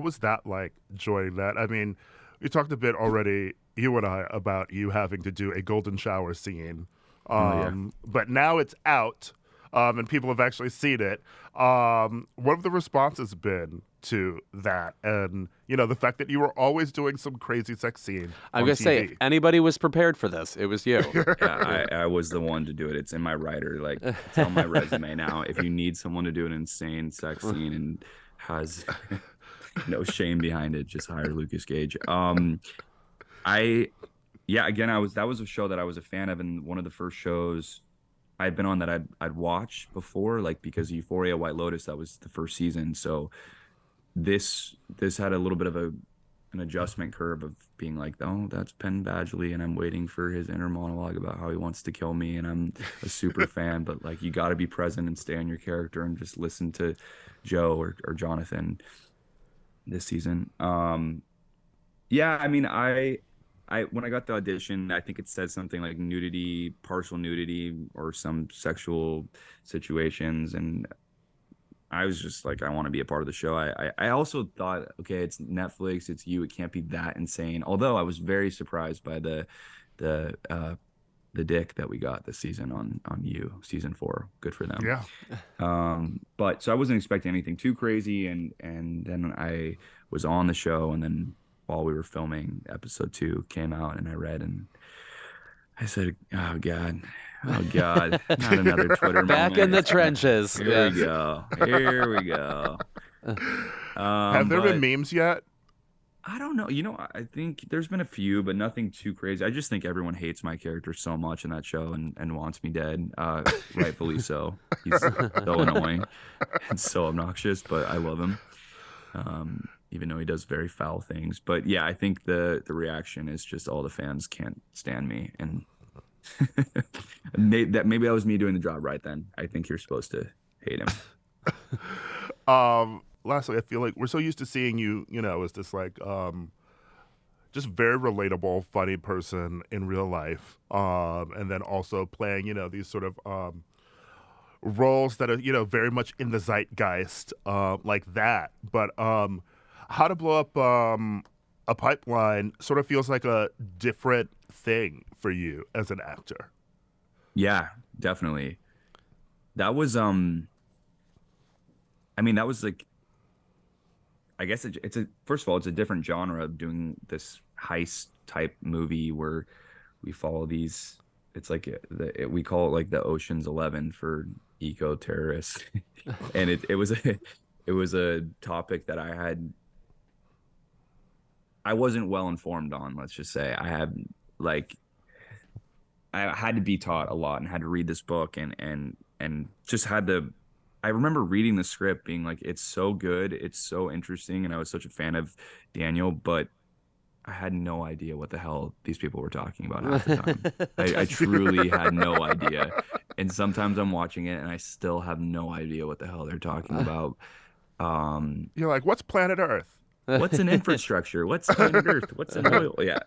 was that like, joining that? I mean, we talked a bit already, you and I, about you having to do a golden shower scene. But now it's out, and people have actually seen it. What have the responses been to that? And, you know, the fact that you were always doing some crazy sex scene I'm going to say, if anybody was prepared for this, it was you. Yeah, I was the one to do it. It's in my writer. Like, it's on my resume now. If you need someone to do an insane sex scene and has no shame behind it, just hire Lukas Gage. Again, that was a show that I was a fan of, and one of the first shows I'd been on that I'd watched before, like because Euphoria, White Lotus, that was the first season. So this had a little bit of an adjustment curve of being like, oh, that's Penn Badgley, and I'm waiting for his inner monologue about how he wants to kill me, and I'm a super fan, but like you got to be present and stay on your character and just listen to Joe or Jonathan this season. Yeah, I mean, I when I got the audition, I think it said something like nudity, partial nudity, or some sexual situations, and I was just like, I want to be a part of the show. I also thought, okay, it's Netflix, it's You, it can't be that insane. Although I was very surprised by the dick that we got this season on You, season 4. Good for them. Yeah. But so I wasn't expecting anything too crazy, and then I was on the show, and then while we were filming, episode 2 came out, and I read, and I said, oh God, not another Twitter Back moment. in the trenches. Here we go. Have there been memes yet? I don't know. I think there's been a few, but nothing too crazy. I just think everyone hates my character so much in that show and wants me dead. Rightfully so. He's so annoying and so obnoxious, but I love him. Even though he does very foul things. But yeah, I think the reaction is just all the fans can't stand me. And maybe that was me doing the job right then. I think you're supposed to hate him. Lastly, I feel like we're so used to seeing you, as this like just very relatable, funny person in real life. And then also playing, these sort of roles that are, very much in the zeitgeist, like that. But How to Blow Up a Pipeline sort of feels like a different thing for you as an actor. Yeah, definitely. That was that was like, I guess first of all, it's a different genre of doing this heist type movie where we follow these. It's like we call it like the Ocean's 11 for eco terrorists, and it was a topic that I wasn't well informed on. Let's just say I had to be taught a lot and had to read this book and just had to. I remember reading the script being like, it's so good, it's so interesting, and I was such a fan of Daniel, but I had no idea what the hell these people were talking about half the time. I truly had no idea. And sometimes I'm watching it and I still have no idea what the hell they're talking about. You're like, what's planet Earth? What's an infrastructure? What's planet Earth? What's an oil? Yeah,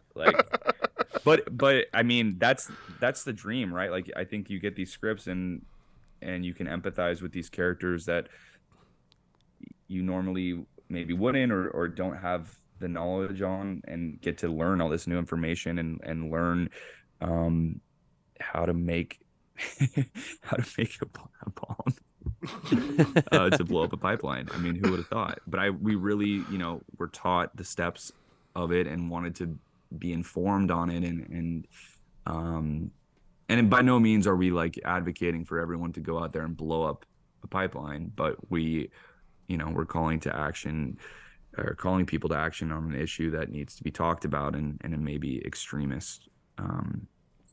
but I mean, that's the dream, right? Like, I think you get these scripts and you can empathize with these characters that you normally maybe wouldn't or don't have the knowledge on, and get to learn all this new information and learn how to make a bomb to blow up a pipeline. I mean, who would have thought? But we really, were taught the steps of it and wanted to be informed on it, and by no means are we like advocating for everyone to go out there and blow up a pipeline, but we're calling to action, or calling people to action on an issue that needs to be talked about in a maybe extremist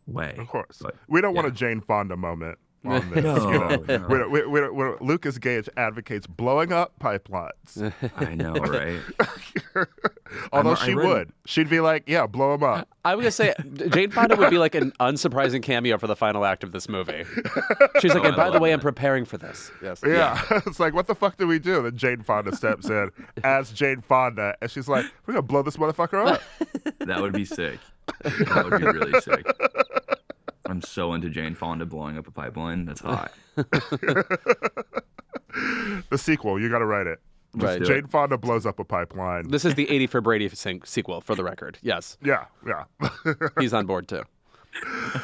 way. Of course. But, we don't want a Jane Fonda moment on this. No. Lukas Gage advocates blowing up pipelines. I know, right? Although she would. She'd be like, yeah, blow them up. I was going to say, Jane Fonda would be like an unsurprising cameo for the final act of this movie. She's like, and by the way, I'm preparing for this. Yes. Yeah. It's like, what the fuck do we do? Then Jane Fonda steps in as Jane Fonda, and she's like, we're going to blow this motherfucker up. That would be sick. That would be really sick. I'm so into Jane Fonda blowing up a pipeline. That's hot. The sequel, you got to write it. Right. Jane Fonda blows up a pipeline. This is the 80 for Brady sequel, for the record. Yes. Yeah. He's on board too.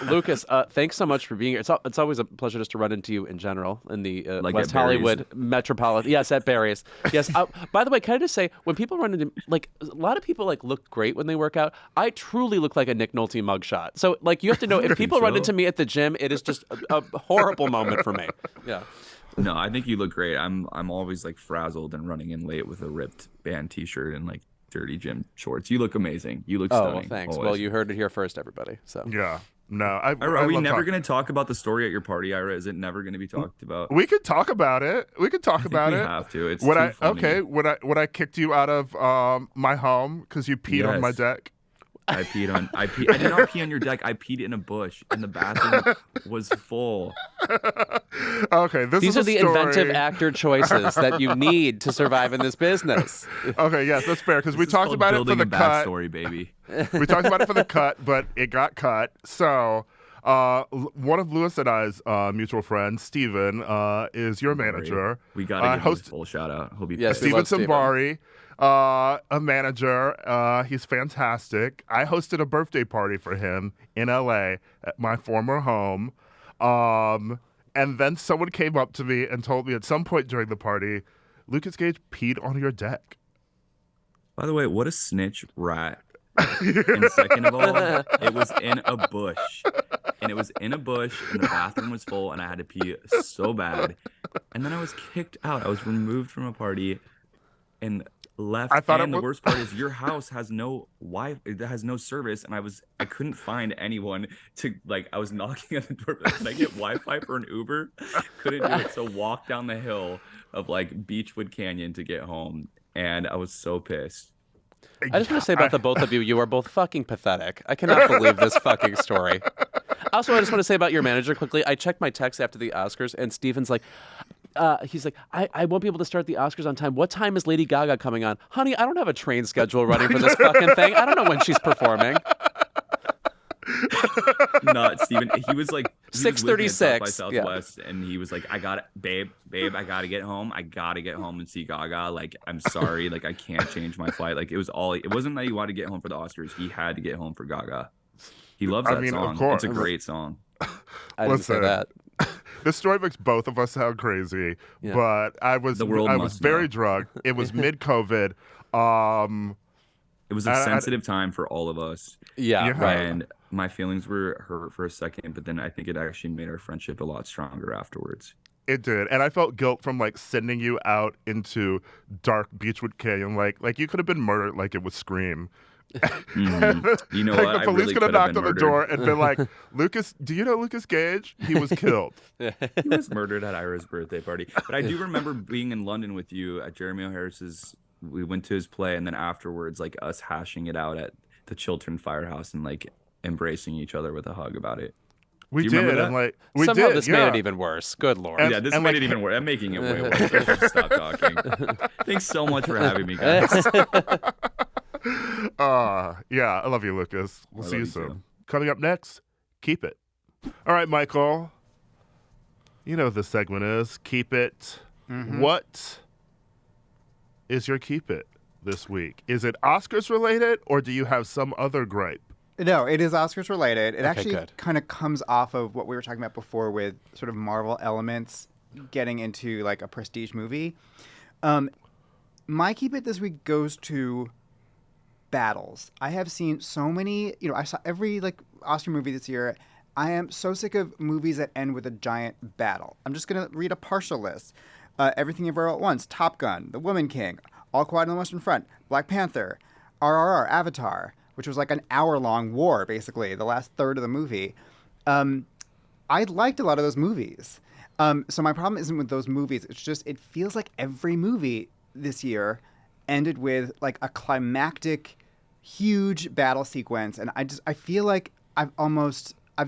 Lukas, thanks so much for being here. It's always a pleasure just to run into you in general in the West Hollywood metropolitan. Yes, at Barry's. Yes. By the way, can I just say, when people run into, like, a lot of people like look great when they work out. I truly look like a Nick Nolte mugshot. So like, you have to know, if people run into me at the gym, it is just a horrible moment for me. Yeah. No, I think you look great. I'm always like frazzled and running in late with a ripped band T-shirt and like dirty gym shorts. You look amazing. You look stunning. Oh, well, thanks. Always. Well, you heard it here first, everybody. So yeah. No, are we never going to talk about the story at your party, Ira? Is it never going to be talked about? We could talk about it. We have to. It's too funny. When I kicked you out of my home because you peed on my deck. I did not pee on your deck. I peed in a bush, and the bathroom was full. Okay, these are the inventive actor choices that you need to survive in this business. Okay, yes, that's fair, because we talked about it for the cut. Story, baby. We talked about it for the cut, but it got cut. So one of Lewis and I's mutual friends, Steven, is your manager. We got to give him a full shout out. He'll be Steven Sambari. A manager. He's fantastic. I hosted a birthday party for him in LA at my former home. And then someone came up to me and told me at some point during the party, Lukas Gage peed on your deck. By the way, what a snitch rat. And second of all, it was in a bush. And it was in a bush, and the bathroom was full, and I had to pee so bad. And then I was kicked out. I was removed from a party. and left. I thought and it the was- worst part is your house has no it has no service, and I couldn't find anyone to like. I was knocking on the door. Can I get Wi-Fi for an Uber? Couldn't do it. So walk down the hill of like Beechwood Canyon to get home, and I was so pissed. I just want to say about the both of you, you are both fucking pathetic. I cannot believe this fucking story. Also, I just want to say about your manager quickly. I checked my text after the Oscars, and Steven's like, he's like, I won't be able to start the Oscars on time. What time is Lady Gaga coming on? Honey, I don't have a train schedule running for this fucking thing. I don't know when she's performing. Not Steven. He was like 6:36 by Southwest, and he was like, I got it, babe, I gotta get home. I gotta get home and see Gaga. Like, I'm sorry, like I can't change my flight. Like it wasn't that he wanted to get home for the Oscars. He had to get home for Gaga. He loves that song. Of course. It's a great song. I didn't say that. This story makes both of us sound crazy, Yeah. but I was very know. drunk. It was mid-COVID. It was a sensitive time for all of us. Yeah, Yeah. right. And my feelings were hurt for a second, but then I think it actually made our friendship a lot stronger afterwards. It did, and I felt guilt from like sending you out into dark Beechwood Canyon, like you could have been murdered, like it was Scream. You know Like what? the police really could have been knocked on the murdered. door and been like, "Lucas, do you know Lukas Gage? He was killed." He was murdered at Ira's birthday party. But I do remember being in London with you at Jeremy O'Harris's. We went to his play, and then afterwards, like us hashing it out at the Chiltern Firehouse and like embracing each other with a hug about it. We Do you did, remember and that? like we Somehow did. this Yeah. made it even worse. Good Lord. And- Yeah, this and, made like, it even worse. I'm making it way worse. I should stop talking. Thanks so much for having me, guys. Yeah, I love you, Lucas. We'll I see love you you soon. too. Coming up next, Keep It. All right, Michael. You know what this segment is. Keep It. What is your Keep It this week? Is it Oscars related, or do you have some other gripe? No, it is Oscars related. It actually good. kind of comes off of what we were talking about before with sort of Marvel elements getting into like a prestige movie. My Keep It this week goes to battles. I have seen so many, I saw every like Oscar movie this year. I am so sick of movies that end with a giant battle. I'm just going to read a partial list. Everything Everywhere All at Once, Top Gun, The Woman King, All Quiet on the Western Front, Black Panther, RRR, Avatar, which was like an hour-long war, basically, the last third of the movie. I liked a lot of those movies. So my problem isn't with those movies. It's just it feels like every movie this year ended with like a climactic, huge battle sequence, and I feel like I've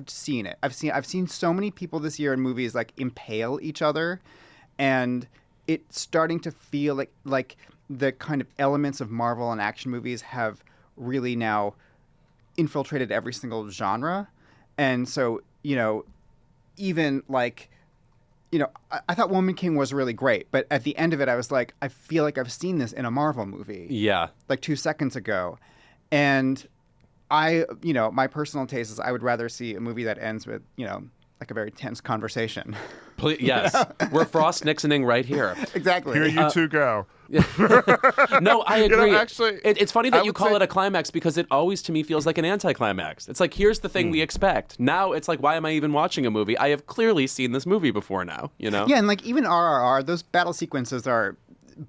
seen it. I've seen so many people this year in movies like impale each other, and it's starting to feel like the kind of elements of Marvel and action movies have really now infiltrated every single genre. And so, even like, I thought Woman King was really great, but at the end of it, I was like, I feel like I've seen this in a Marvel movie. Yeah. Like 2 seconds ago. And my personal taste is I would rather see a movie that ends with, like a very tense conversation. Please, yes. We're Frost Nixoning right here. Exactly. Here you two go. No, I agree. actually, it's funny I that you would call say- it a climax because it always, to me, feels like an anticlimax. It's like, here's the thing we expect. Now it's like, why am I even watching a movie? I have clearly seen this movie before now, Yeah, and like even RRR, those battle sequences are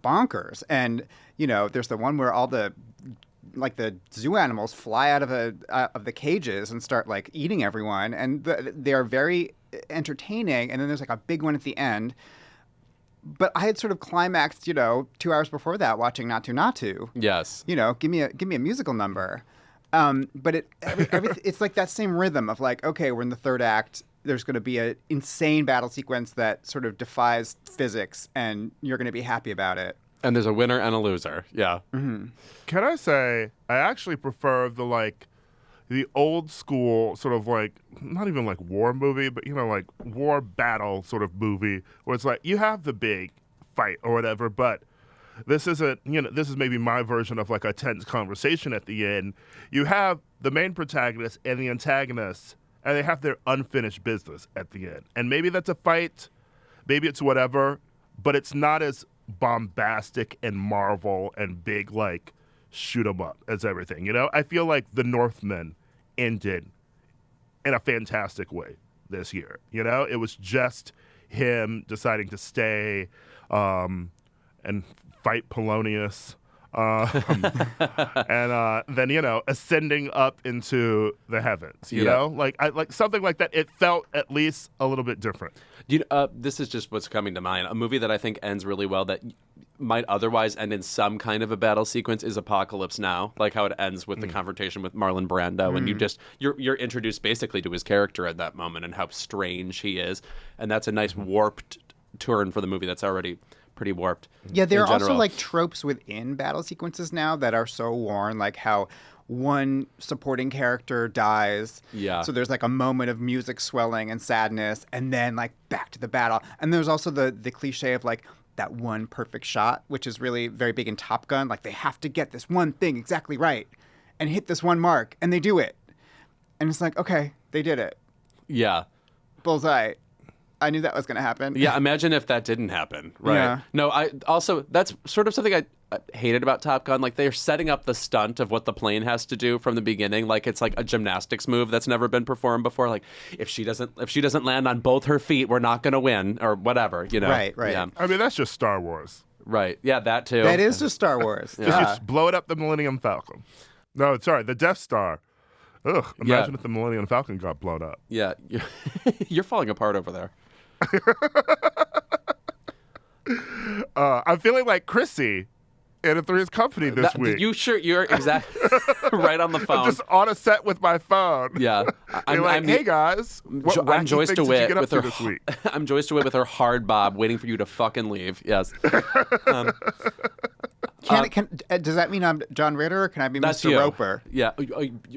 bonkers. And, there's the one where all the zoo animals fly out of the cages and start like eating everyone, and they are very entertaining. And then there's like a big one at the end. But I had sort of climaxed, 2 hours before that watching Naatu. Yes. Give me a musical number. But it's like that same rhythm of like, okay, we're in the third act. There's going to be an insane battle sequence that sort of defies physics, and you're going to be happy about it. And there's a winner and a loser. Yeah. Can I say I actually prefer the old school sort of like not even like war movie, but like war battle sort of movie where it's like you have the big fight or whatever, but this isn't, this is maybe my version of like a tense conversation at the end. You have the main protagonist and the antagonist, and they have their unfinished business at the end. And maybe that's a fight, maybe it's whatever, but it's not as bombastic and Marvel and big like shoot 'em up as everything. I feel like The Northman ended in a fantastic way this year. It was just him deciding to stay, and fight Polonius. And then ascending up into the heavens, you know, like something like that. It felt at least a little bit different. This is just what's coming to mind. A movie that I think ends really well that might otherwise end in some kind of a battle sequence is Apocalypse Now, like how it ends with the confrontation with Marlon Brando, and you're introduced basically to his character at that moment and how strange he is, and that's a nice warped turn for the movie that's already pretty warped. Yeah, there are also like tropes within battle sequences now that are so worn, like how one supporting character dies. Yeah. So there's like a moment of music swelling and sadness, and then like back to the battle. And there's also the cliche of like that one perfect shot, which is really very big in Top Gun. Like they have to get this one thing exactly right and hit this one mark, and they do it. And it's like, okay, they did it. Yeah. Bullseye. I knew that was going to happen. Yeah, imagine if that didn't happen, right? Yeah. No, that's sort of something I hated about Top Gun. Like they're setting up the stunt of what the plane has to do from the beginning, like it's like a gymnastics move that's never been performed before. Like if she doesn't land on both her feet, we're not going to win, or whatever, you know? Right. Yeah. I mean, that's just Star Wars. Right. Yeah, that too. That is just Star Wars. Just blow it up the Millennium Falcon. No, sorry, the Death Star. Ugh, imagine if the Millennium Falcon got blown up. Yeah, you're falling apart over there. I'm feeling like Chrissy in a Three's Company this week. You're exactly right on the phone. I'm just on a set with my phone. Yeah, I'm hey guys, what I'm Joyce wacky things did you DeWitt get up with to her. this week? I'm Joyce DeWitt with her hard bob, waiting for you to fucking leave. Yes. Does that mean I'm John Ritter, or can I be That's Mr. you. Roper? Yeah,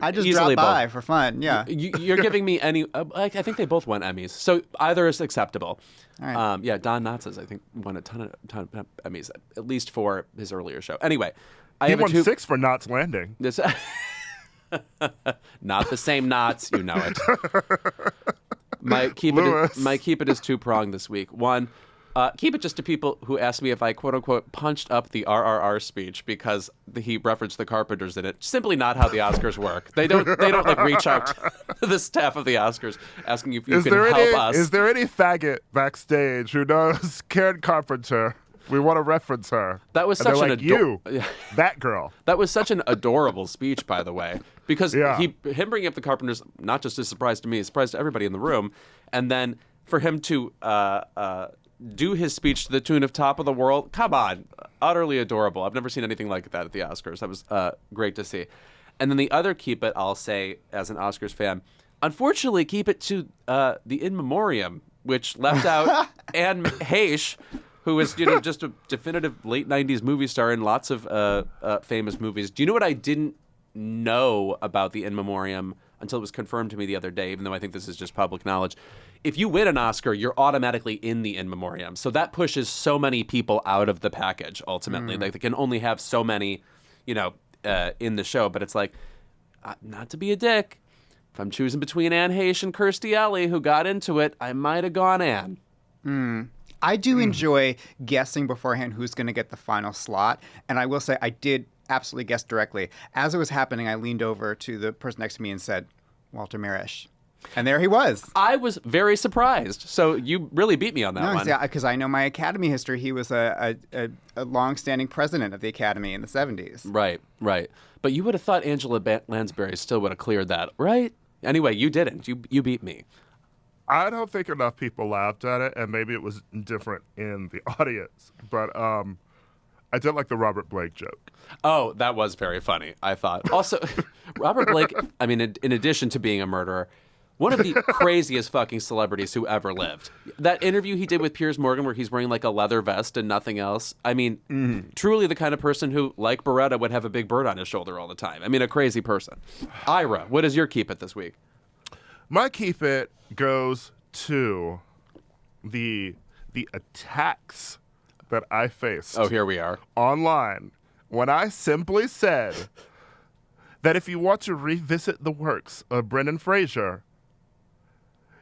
I just easily dropped by both. for fun. Yeah. You're giving me any. I think they both won Emmys, so either is acceptable. All right. Yeah, Don Knotts, I think, won a ton of Emmys, at least for his earlier show. Anyway, He won 6 for Knots Landing. This, not the same knots, you know it. My keep it is two-pronged this week. One, keep it just to people who ask me if I quote unquote punched up the RRR speech because he referenced the Carpenters in it. Simply not how the Oscars work. They don't like reach out to the staff of the Oscars asking if you can help us. Is there any faggot backstage who knows Karen Carpenter? We want to reference her. That was and such they're an like, that girl. That was such an adorable speech, by the way, because Yeah. him bringing up the Carpenters, not just a surprise to me, a surprise to everybody in the room, and then for him to do his speech to the tune of "Top of the World," come on, utterly adorable. I've never seen anything like that at the Oscars. That was great to see. And then the other keep it, I'll say as an Oscars fan, unfortunately, keep it to the In Memoriam, which left out Anne Heche, who is just a definitive late 90s movie star in lots of famous movies. Do you know what I didn't know about the In Memoriam until it was confirmed to me the other day, even though I think this is just public knowledge? If you win an Oscar, you're automatically in the In Memoriam. So that pushes so many people out of the package, ultimately. Like, they can only have so many, in the show. But it's like, not to be a dick, if I'm choosing between Anne Heche and Kirstie Alley, who got into it, I might have gone Anne. I do enjoy guessing beforehand who's going to get the final slot. And I will say I did absolutely guess directly. As it was happening, I leaned over to the person next to me and said, Walter Mirisch. And there he was. I was very surprised. So you really beat me on that one. Because I know my Academy history. He was a long-standing president of the Academy in the 70s. Right. But you would have thought Angela Lansbury still would have cleared that, right? Anyway, you didn't. You beat me. I don't think enough people laughed at it, and maybe it was different in the audience. But I did like the Robert Blake joke. Oh, that was very funny, I thought. Also, Robert Blake, I mean, in addition to being a murderer, one of the craziest fucking celebrities who ever lived. That interview he did with Piers Morgan where he's wearing like a leather vest and nothing else. I mean, truly the kind of person who, like Beretta, would have a big bird on his shoulder all the time. I mean, a crazy person. Ira, what is your keep it this week? My keep it goes to the attacks that I faced. Oh, here we are. Online when I simply said that if you want to revisit the works of Brendan Fraser,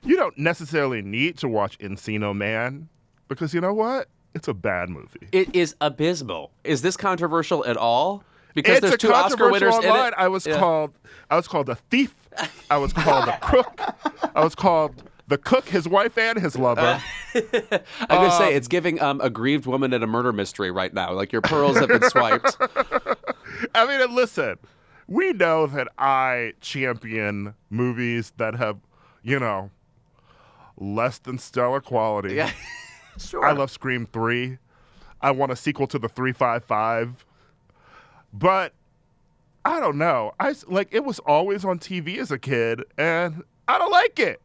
you don't necessarily need to watch Encino Man, because you know what? It's a bad movie. It is abysmal. Is this controversial at all? Because It's there's a two Oscar winners online. in it. I was called a thief. I was called a crook. I was called the cook, his wife, and his lover. I'm gonna say it's giving a grieved woman in a murder mystery right now. Like your pearls have been swiped. I mean, and listen, we know that I champion movies that have, less than stellar quality. Yeah, sure. I love Scream 3. I want a sequel to the 355. But I don't know. It was always on TV as a kid, and I don't like it.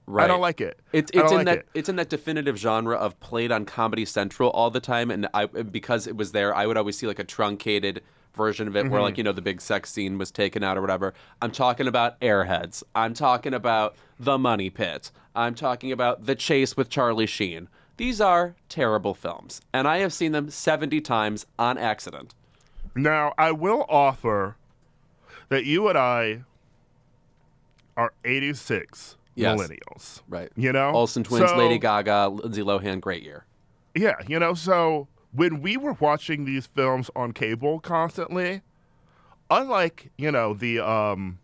Right. I don't like it. It's in that definitive genre of played on Comedy Central all the time, and because it was there, I would always see like a truncated version of it where like the big sex scene was taken out or whatever. I'm talking about Airheads. I'm talking about The Money Pit. I'm talking about The Chase with Charlie Sheen. These are terrible films, and I have seen them 70 times on accident. Now, I will offer that you and I are 86 Yes. millennials. Right. Olsen Olsen twins, Lady Gaga, Lindsay Lohan, great year. Yeah, so when we were watching these films on cable constantly, unlike, the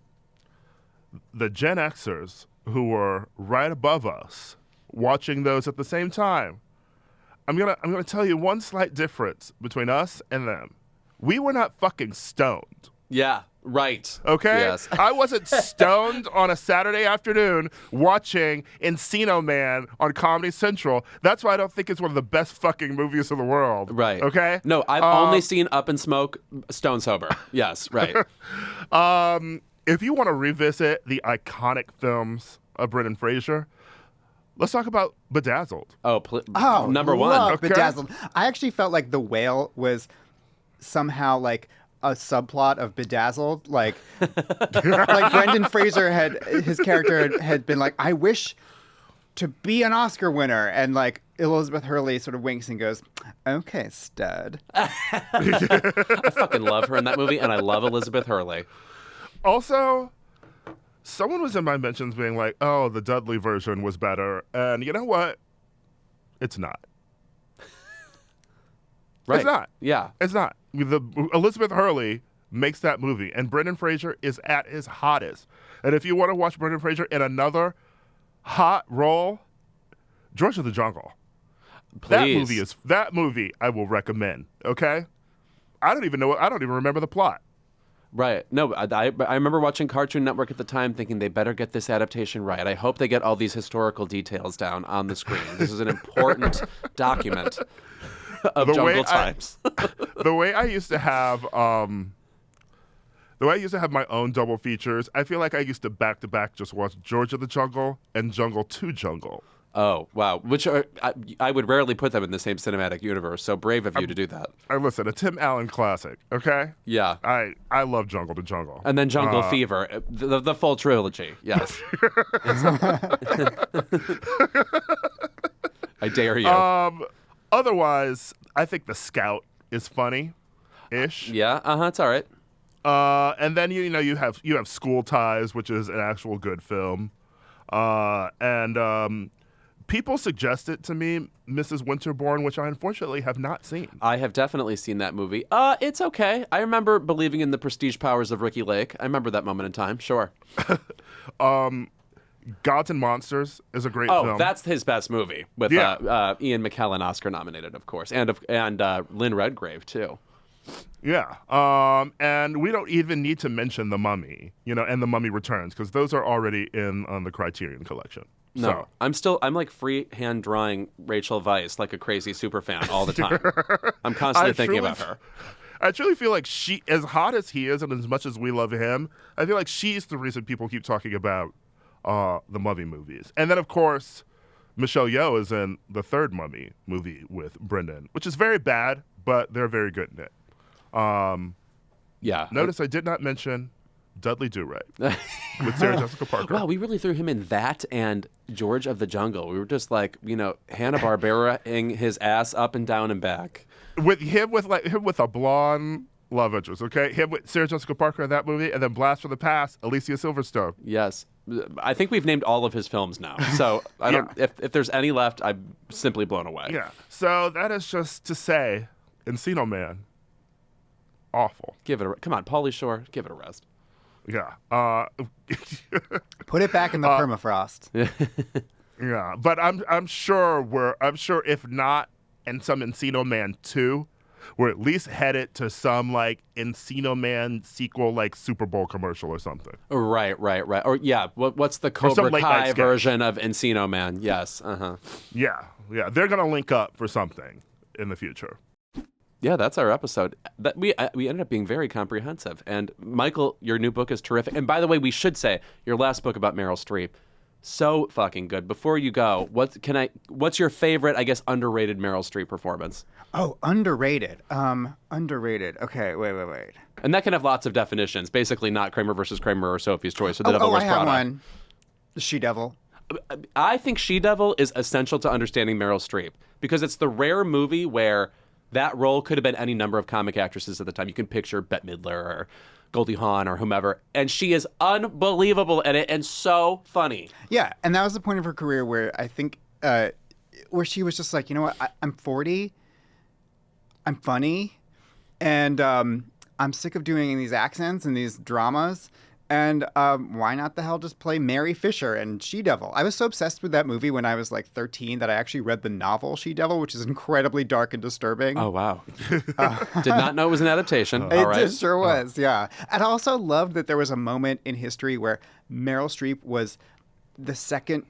Gen Xers who were right above us watching those at the same time, I'm gonna tell you one slight difference between us and them. We were not fucking stoned. Yeah, right. Okay? Yes. I wasn't stoned on a Saturday afternoon watching Encino Man on Comedy Central. That's why I don't think it's one of the best fucking movies in the world. Right. Okay? No, I've only seen Up in Smoke, stone sober. Yes, right. If you want to revisit the iconic films of Brendan Fraser, let's talk about Bedazzled. Number one. Love Okay. Bedazzled. I actually felt like The Whale was somehow like a subplot of Bedazzled. Like Brendan Fraser his character had been like, I wish to be an Oscar winner. And like Elizabeth Hurley sort of winks and goes, okay, stud. I fucking love her in that movie, and I love Elizabeth Hurley. Also, someone was in my mentions being like, oh, the Dudley version was better. And you know what? It's not. Right. It's not. Yeah. It's not. Elizabeth Hurley makes that movie, and Brendan Fraser is at his hottest. And if you want to watch Brendan Fraser in another hot role, George of the Jungle. Please. That movie I will recommend. Okay, I don't even remember the plot. Right. No, I remember watching Cartoon Network at the time thinking they better get this adaptation right. I hope they get all these historical details down on the screen. This is an important document of jungle times. The way I used to have my own double features, I feel like I used to back just watch George of the Jungle and Jungle 2 Jungle. Oh, wow. Which I would rarely put them in the same cinematic universe, so brave of you to do that. Listen, a Tim Allen classic, okay? Yeah. I love Jungle to Jungle. And then Jungle Fever, the full trilogy, yes. I dare you. Otherwise, I think The Scout is funny-ish. Yeah, it's all right. And then you have School Ties, which is an actual good film. And people suggest it to me, Mrs. Winterbourne, which I unfortunately have not seen. I have definitely seen that movie. It's okay. I remember believing in the prestige powers of Ricky Lake. I remember that moment in time. Sure. Gods and Monsters is a great film. Oh, that's his best movie with Ian McKellen, Oscar nominated, of course, and Lynn Redgrave too. Yeah. And we don't even need to mention The Mummy, and The Mummy Returns, because those are already on the Criterion Collection. No, So. I'm like freehand drawing Rachel Weisz like a crazy super fan all the time. I'm constantly thinking about her. I truly feel like she, as hot as he is and as much as we love him, I feel like she's the reason people keep talking about the Mummy movies. And then, of course, Michelle Yeoh is in the third Mummy movie with Brendan, which is very bad, but they're very good in it. Yeah. Notice I did not mention Dudley Do-Right with Sarah Jessica Parker. Wow, we really threw him in that and George of the Jungle. We were just like, Hanna-Barbera-ing his ass up and down and back. With him with a blonde love interest, okay? Him with Sarah Jessica Parker in that movie, and then Blast from the Past, Alicia Silverstone. Yes. I think we've named all of his films now. So I don't. If there's any left, I'm simply blown away. Yeah. So that is just to say, Encino Man, awful. Come on, Pauly Shore, give it a rest. Yeah. Put it back in the permafrost. Yeah. But I'm sure if not, and some Encino Man 2, we're at least headed to some like Encino Man sequel, like Super Bowl commercial or something. Right. Or yeah, what's the some Cobra late night Kai sketch. version of Encino Man? Yes. Yeah. They're gonna link up for something in the future. Yeah, that's our episode. We ended up being very comprehensive. And Michael, your new book is terrific. And by the way, we should say your last book about Meryl Streep, so fucking good. Before you go, what's your favorite, I guess, underrated Meryl Streep performance? Oh, underrated. Underrated. Okay, wait. And that can have lots of definitions. Basically, not Kramer versus Kramer or Sophie's Choice or The Devil I Wears have Prada. one. The She-Devil. I think She-Devil is essential to understanding Meryl Streep because it's the rare movie where that role could have been any number of comic actresses at the time. You can picture Bette Midler or Goldie Hawn or whomever, and she is unbelievable at it and so funny. Yeah, and that was the point of her career where I think where she was just like, you know what, I'm 40, I'm funny, and I'm sick of doing these accents and these dramas, and why not the hell just play Mary Fisher and She-Devil? I was so obsessed with that movie when I was like 13 that I actually read the novel She-Devil, which is incredibly dark and disturbing. Oh, wow. Did not know it was an adaptation. All It right. sure was, yeah. And I also loved that there was a moment in history where Meryl Streep was the second,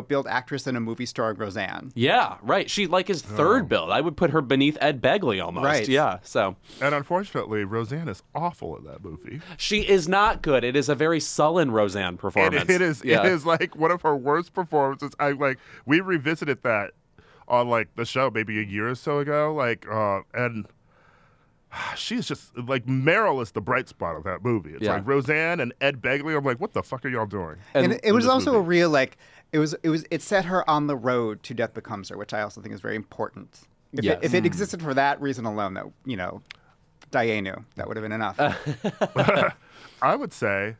billed actress in a movie starring Roseanne. Yeah, right. She is third billed. I would put her beneath Ed Begley almost. Right. Yeah, so. And unfortunately, Roseanne is awful in that movie. She is not good. It is a very sullen Roseanne performance. It is like one of her worst performances. We revisited that on like the show maybe a year or so ago. And she's just like Meryl is the bright spot of that movie. It's like Roseanne and Ed Begley. I'm like, what the fuck are y'all doing? And it was also movie? a real it set her on the road to Death Becomes Her, which I also think is very important. If it existed for that reason alone, that Dianu, that would have been enough. I would say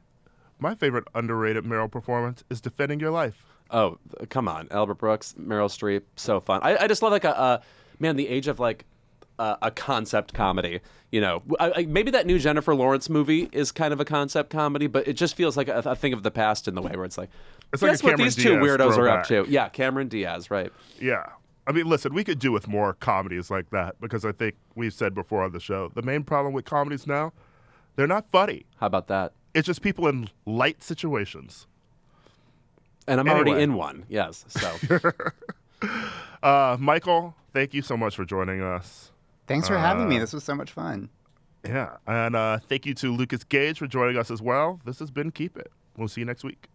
my favorite underrated Meryl performance is Defending Your Life. Oh, come on. Albert Brooks, Meryl Streep, so fun. I just love the age of a concept comedy. Maybe that new Jennifer Lawrence movie is kind of a concept comedy, but it just feels like a thing of the past in the way where it's like, it's like guess what these two weirdos are up to. Yeah, Cameron Diaz, right. Yeah. I mean, listen, we could do with more comedies like that because I think we've said before on the show, the main problem with comedies now, they're not funny. How about that? It's just people in light situations. And I'm already in one, yes. So, Michael, thank you so much for joining us. Thanks for having me. This was so much fun. Yeah. And thank you to Lukas Gage for joining us as well. This has been Keep It. We'll see you next week.